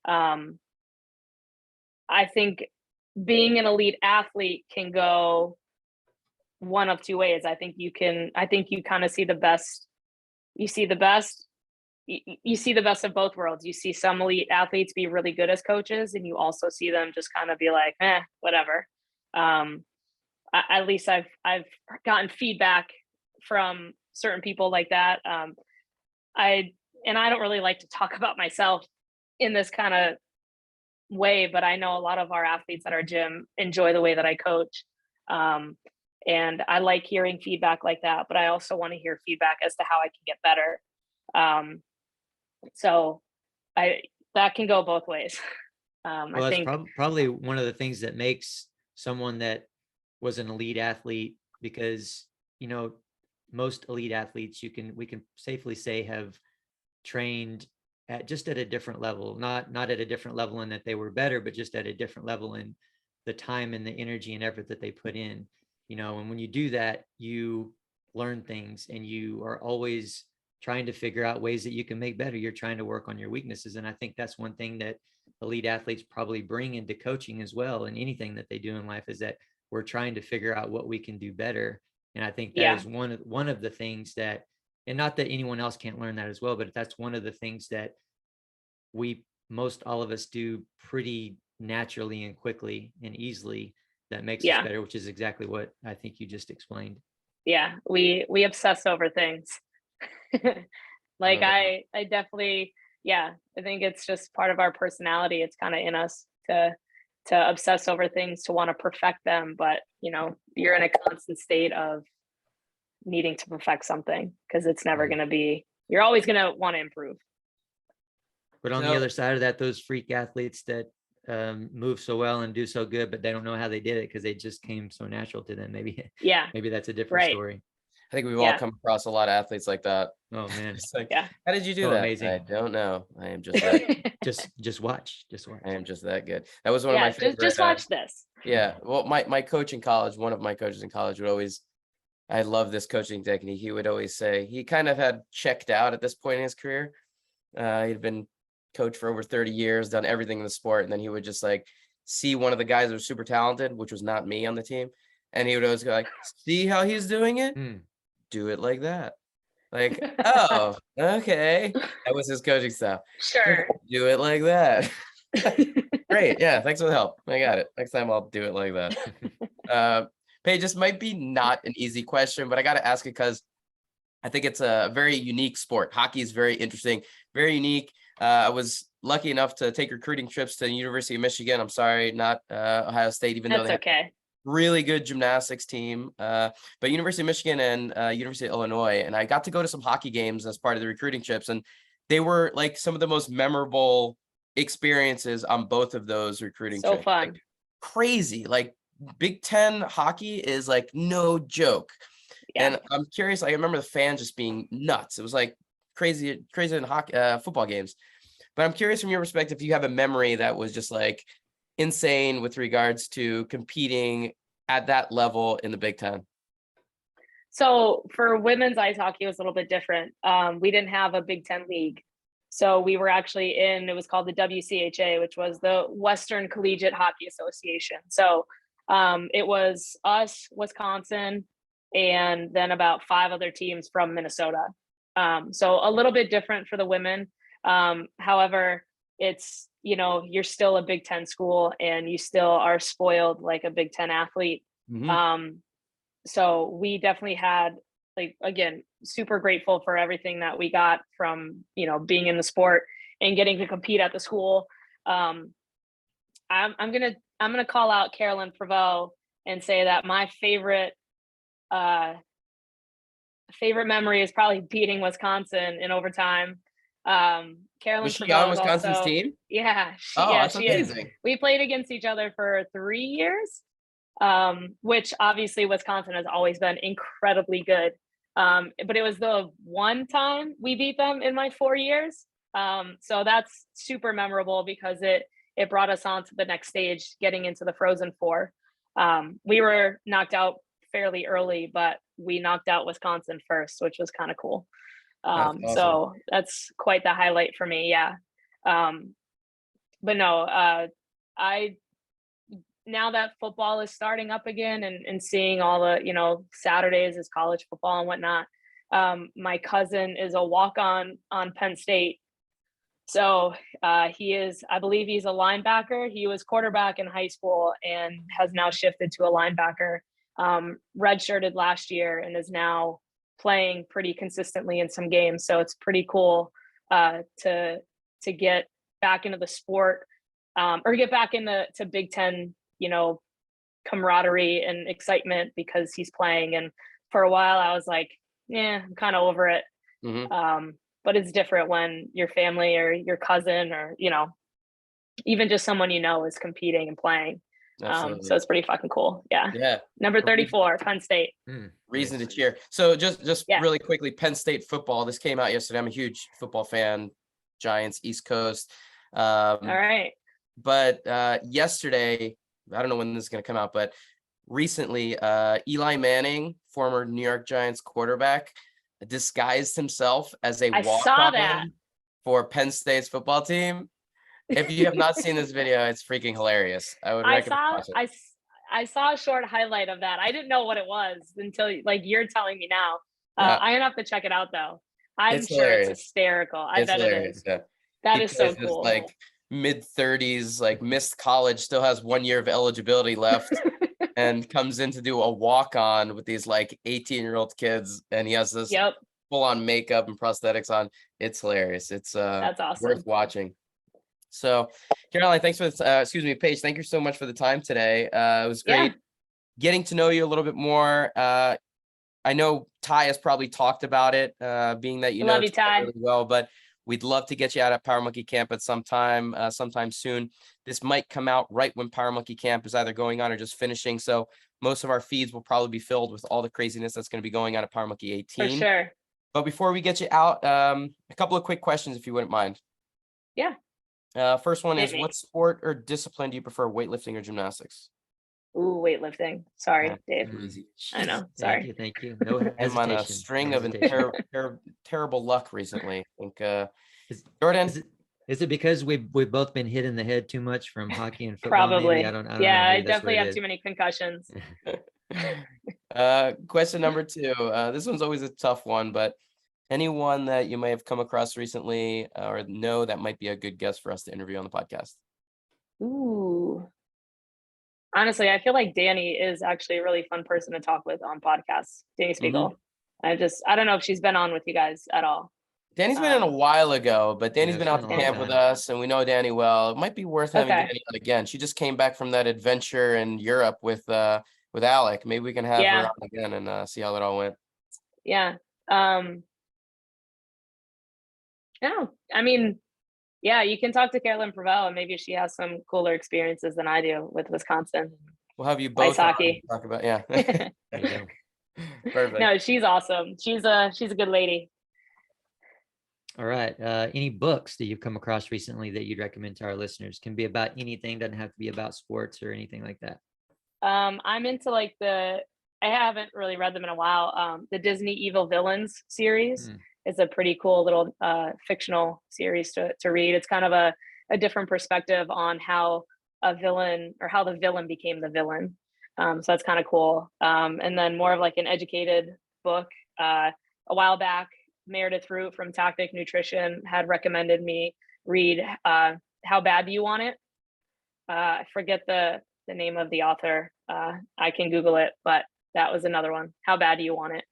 I think being an elite athlete can go one of two ways. I think you kind of see the best. You see the best of both worlds. You see some elite athletes be really good as coaches, and you also see them just kind of be like, whatever. At least I've gotten feedback from certain people like that. I don't really like to talk about myself in this kind of way, but I know a lot of our athletes at our gym enjoy the way that I coach. And I like hearing feedback like that, but I also want to hear feedback as to how I can get better. So that can go both ways. Well, I that's think probably one of the things that makes someone that was an elite athlete, because, most elite athletes we can safely say have trained at a different level, not at a different level in that they were better, but just at a different level in the time and the energy and effort that they put in. And when you do that, you learn things, and you are always trying to figure out ways that you can make better. You're trying to work on your weaknesses. And I think that's one thing that elite athletes probably bring into coaching as well, and anything that they do in life, is that we're trying to figure out what we can do better. And I think that is one of the things that, and not that anyone else can't learn that as well, but that's one of the things that all of us do pretty naturally and quickly and easily, that makes us better, which is exactly what I think you just explained. Yeah, we obsess over things. Like I definitely, I think it's just part of our personality. It's kind of in us to obsess over things, to want to perfect them. But you're in a constant state of needing to perfect something, because it's never going to be, you're always going to want to improve. But on the other side of that, those freak athletes that move so well and do so good, but they don't know how they did it because they just came so natural to them. Maybe that's a different story. I think we've all come across a lot of athletes like that. Oh man. It's like, how did you do that? Amazing. I don't know. I am just that just watch. I am just that good. That was one of my favorite. Just watch this. Yeah. Well, my coach in college, one of my coaches in college would always, I love this coaching technique. He would always say, he kind of had checked out at this point in his career. He'd been coach for over 30 years, done everything in the sport. And then he would just like see one of the guys that was super talented, which was not me on the team. And he would always go like, see how he's doing it? Do it like that. Like, oh, okay. That was his coaching style. Sure. Do it like that. Great. Yeah. Thanks for the help. I got it. Next time I'll do it like that. Paige, this might be not an easy question, but I got to ask it because I think it's a very unique sport. Hockey is very interesting, very unique. I was lucky enough to take recruiting trips to the University of Michigan. I'm sorry, not Ohio State, even though they have really good gymnastics team. But University of Michigan and University of Illinois. And I got to go to some hockey games as part of the recruiting trips. And they were like some of the most memorable experiences on both of those recruiting trips. Fun. Like, crazy. Like Big Ten hockey is like no joke. Yeah. And I'm curious, I remember the fans just being nuts. It was like crazy in hockey, football games. But I'm curious from your perspective, if you have a memory that was just like insane with regards to competing at that level in the Big Ten. So for women's ice hockey, it was a little bit different. We didn't have a Big Ten league. So we were actually it was called the WCHA, which was the Western Collegiate Hockey Association. So it was us, Wisconsin, and then about 5 other teams from Minnesota. So a little bit different for the women. However, it's, you're still a Big Ten school and you still are spoiled like a Big Ten athlete. So we definitely had, like, again, super grateful for everything that we got from, being in the sport and getting to compete at the school. I'm gonna call out Carolyn Prevost and say that my favorite memory is probably beating Wisconsin in overtime. Carolyn Was she Prevost on is Wisconsin's also, team? yeah, Oh, that's she is. amazing. We played against each other for 3 years, which obviously Wisconsin has always been incredibly good. But it was the one time we beat them in my 4 years. So that's super memorable because it brought us on to the next stage, getting into the Frozen Four. We were knocked out fairly early, but we knocked out Wisconsin first, which was kind of cool. That's awesome. So that's quite the highlight for me. Yeah. But no, now that football is starting up again and seeing all the, Saturdays is college football and whatnot. My cousin is a walk-on Penn State. So I believe he's a linebacker. He was quarterback in high school and has now shifted to a linebacker. Redshirted last year and is now playing pretty consistently in some games. So it's pretty cool to get back into the sport or get back into Big Ten, camaraderie and excitement because he's playing. And for a while I was like, yeah, I'm kind of over it. But it's different when your family or your cousin or, even just someone is competing and playing. So it's pretty fucking cool. Yeah. Number 34, Penn State. Reason to cheer. So just really quickly, Penn State football. This came out yesterday. I'm a huge football fan. Giants, East Coast. All right. But yesterday, I don't know when this is going to come out, but recently, Eli Manning, former New York Giants quarterback, disguised himself as a walk-on for Penn State's football team. If you have not seen this video, it's freaking hilarious. I would recommend watching it. I saw a short highlight of that. I didn't know what it was until you're telling me now. I'm gonna have to check it out though. I'm sure it's hysterical. I bet it is. Yeah. That is so cool. Like mid-30s, like missed college, still has 1 year of eligibility left, and comes in to do a walk-on with these like 18-year-old kids, and he has this full-on makeup and prosthetics on. It's hilarious. It's that's awesome. Worth watching. So, Caroline, thanks for Paige, thank you so much for the time today. It was great getting to know you a little bit more. I know Ty has probably talked about it, being that love you, Ty, really well, but we'd love to get you out at Power Monkey Camp at sometime soon. This might come out right when Power Monkey Camp is either going on or just finishing. So most of our feeds will probably be filled with all the craziness that's going to be going on at Power Monkey 18. For sure. But before we get you out, a couple of quick questions, if you wouldn't mind. Yeah. First one is, what sport or discipline do you prefer, weightlifting or gymnastics? Ooh, weightlifting. Sorry, Dave. Easy. I know. Sorry. Thank you. No hesitation. I'm on a string of terrible luck recently. I think, Jordan. Is it because we've both been hit in the head too much from hockey and football? Probably. Maybe? I don't know. I definitely have too many concussions. Question number 2. This one's always a tough one, but anyone that you may have come across recently or know that might be a good guest for us to interview on the podcast? Ooh. Honestly, I feel like Danny is actually a really fun person to talk with on podcasts. Danny Spiegel. I don't know if she's been on with you guys at all. Danny's been in a while ago, but Danny's been out to camp with us and we know Danny well. It might be worth having Danny on again. She just came back from that adventure in Europe with Alec. Maybe we can have her on again and see how that all went. Yeah. I mean, you can talk to Carolyn Prevost and maybe she has some cooler experiences than I do with Wisconsin. We'll have you both ice hockey. Talk about There you go. Perfect. No, she's awesome. She's a good lady. All right. Any books that you've come across recently that you'd recommend to our listeners? Can be about anything, doesn't have to be about sports or anything like that. I'm into I haven't really read them in a while. The Disney Evil Villains series. is a pretty cool little fictional series to read. It's kind of a different perspective on how a villain, or how the villain became the villain. So that's kind of cool. And then more of like an educated book. A while back, Meredith Root from Tactic Nutrition had recommended me read How Bad Do You Want It? I forget the name of the author. I can Google it, but that was another one. How Bad Do You Want It?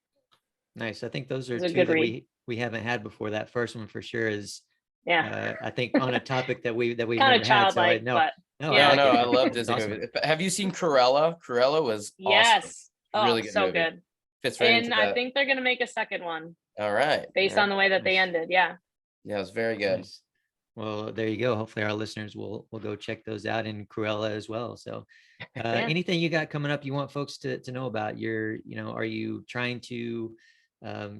Nice. I think those are It was a two good that read. we haven't had before. That first one for sure is Yeah, I think on a topic that we've kind never of had. So I childlike, know. but No, I yeah. No, like no, it. I love It's Disney awesome. movies. Have you seen Cruella? Cruella was awesome. Yes. Oh, Really good so movie. good. Fits right into And I that. think they're gonna make a second one All right. based All on the way that they Nice. ended. Yeah. Yeah, it was very good. Nice. Well, there you go. Hopefully our listeners will go check those out, in Cruella as well. So Yeah. anything you got coming up you want folks to know about? Are you trying to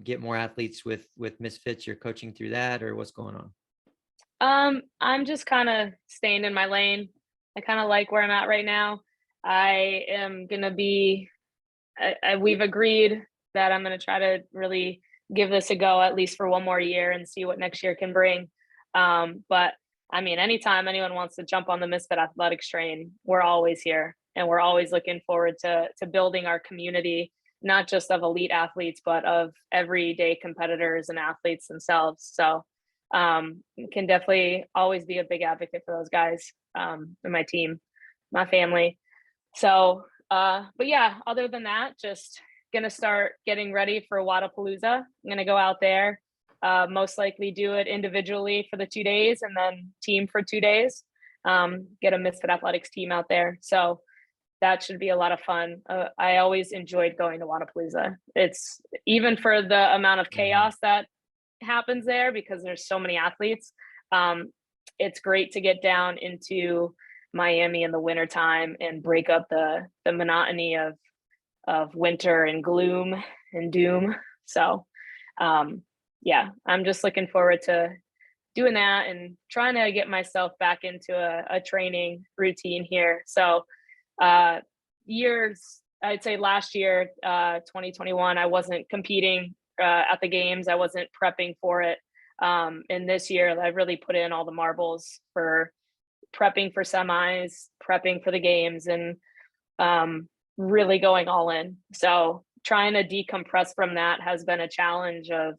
get more athletes with Misfits? You're coaching through that, or what's going on? I'm just kind of staying in my lane. I kind of like where I'm at right now. I am gonna be. We've agreed that I'm gonna try to really give this a go at least for one more year and see what next year can bring. But I mean, anytime anyone wants to jump on the Misfit Athletics train, we're always here, and we're always looking forward to building our community, not just of elite athletes, but of everyday competitors and athletes themselves. So can definitely always be a big advocate for those guys, and my team, my family. So but yeah, other than that, just gonna start getting ready for Wadapalooza. I'm gonna go out there, most likely do it individually for the 2 days and then team for 2 days. Get a Misfit Athletics team out there. So that should be a lot of fun. I always enjoyed going to Wadapalooza. It's even for the amount of chaos that happens there because there's so many athletes. It's great to get down into Miami in the wintertime and break up the monotony of winter and gloom and doom. So yeah, I'm just looking forward to doing that and trying to get myself back into a training routine here. So I'd say last year, 2021, I wasn't competing at the games. I wasn't prepping for it. And this year I really put in all the marbles for prepping for semis, prepping for the games, and really going all in. So trying to decompress from that has been a challenge of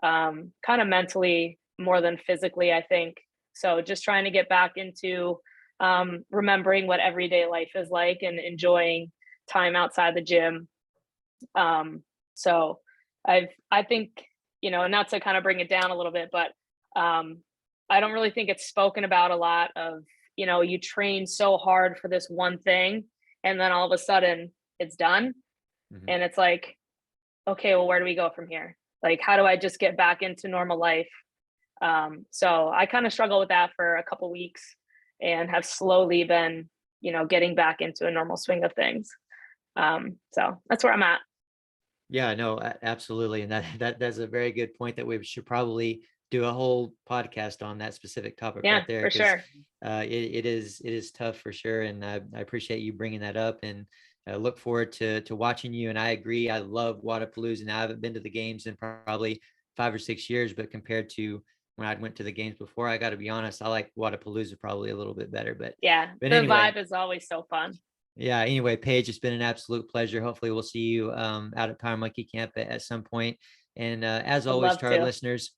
kind of mentally more than physically, I think. So just trying to get back into remembering what everyday life is like and enjoying time outside the gym. So I think, not to kind of bring it down a little bit, but I don't really think it's spoken about a lot of, you train so hard for this one thing and then all of a sudden it's done. Mhm. And it's like, okay, well, where do we go from here? Like, how do I just get back into normal life? So I kind of struggle with that for a couple weeks and have slowly been, getting back into a normal swing of things. So that's where I'm at. Yeah, no, absolutely. And that's a very good point that we should probably do a whole podcast on that specific topic Yeah, right there. for 'Cause sure. it is tough for sure. And I appreciate you bringing that up, and I look forward to watching you. And I agree. I love Wadapalooza. Now I haven't been to the games in probably 5 or 6 years, but compared to when I went to the games before, I got to be honest, I like Wadapalooza probably a little bit better. Yeah, the Anyway, vibe is always so fun. yeah. Anyway, Paige, it's been an absolute pleasure. Hopefully we'll see you out at Power Monkey Camp at some point. And as Would always, love to our to. listeners,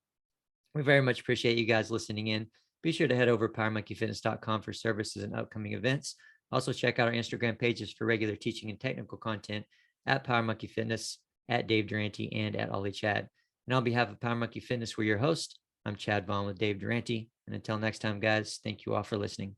we very much appreciate you guys listening in. Be sure to head over to powermonkeyfitness.com for services and upcoming events. Also check out our Instagram pages for regular teaching and technical content at Power Monkey Fitness, at Dave Durante, and at Ollie Chad. And on behalf of Power Monkey Fitness, we're your host. I'm Chad Vaughn with Dave Durante. And until next time, guys, thank you all for listening.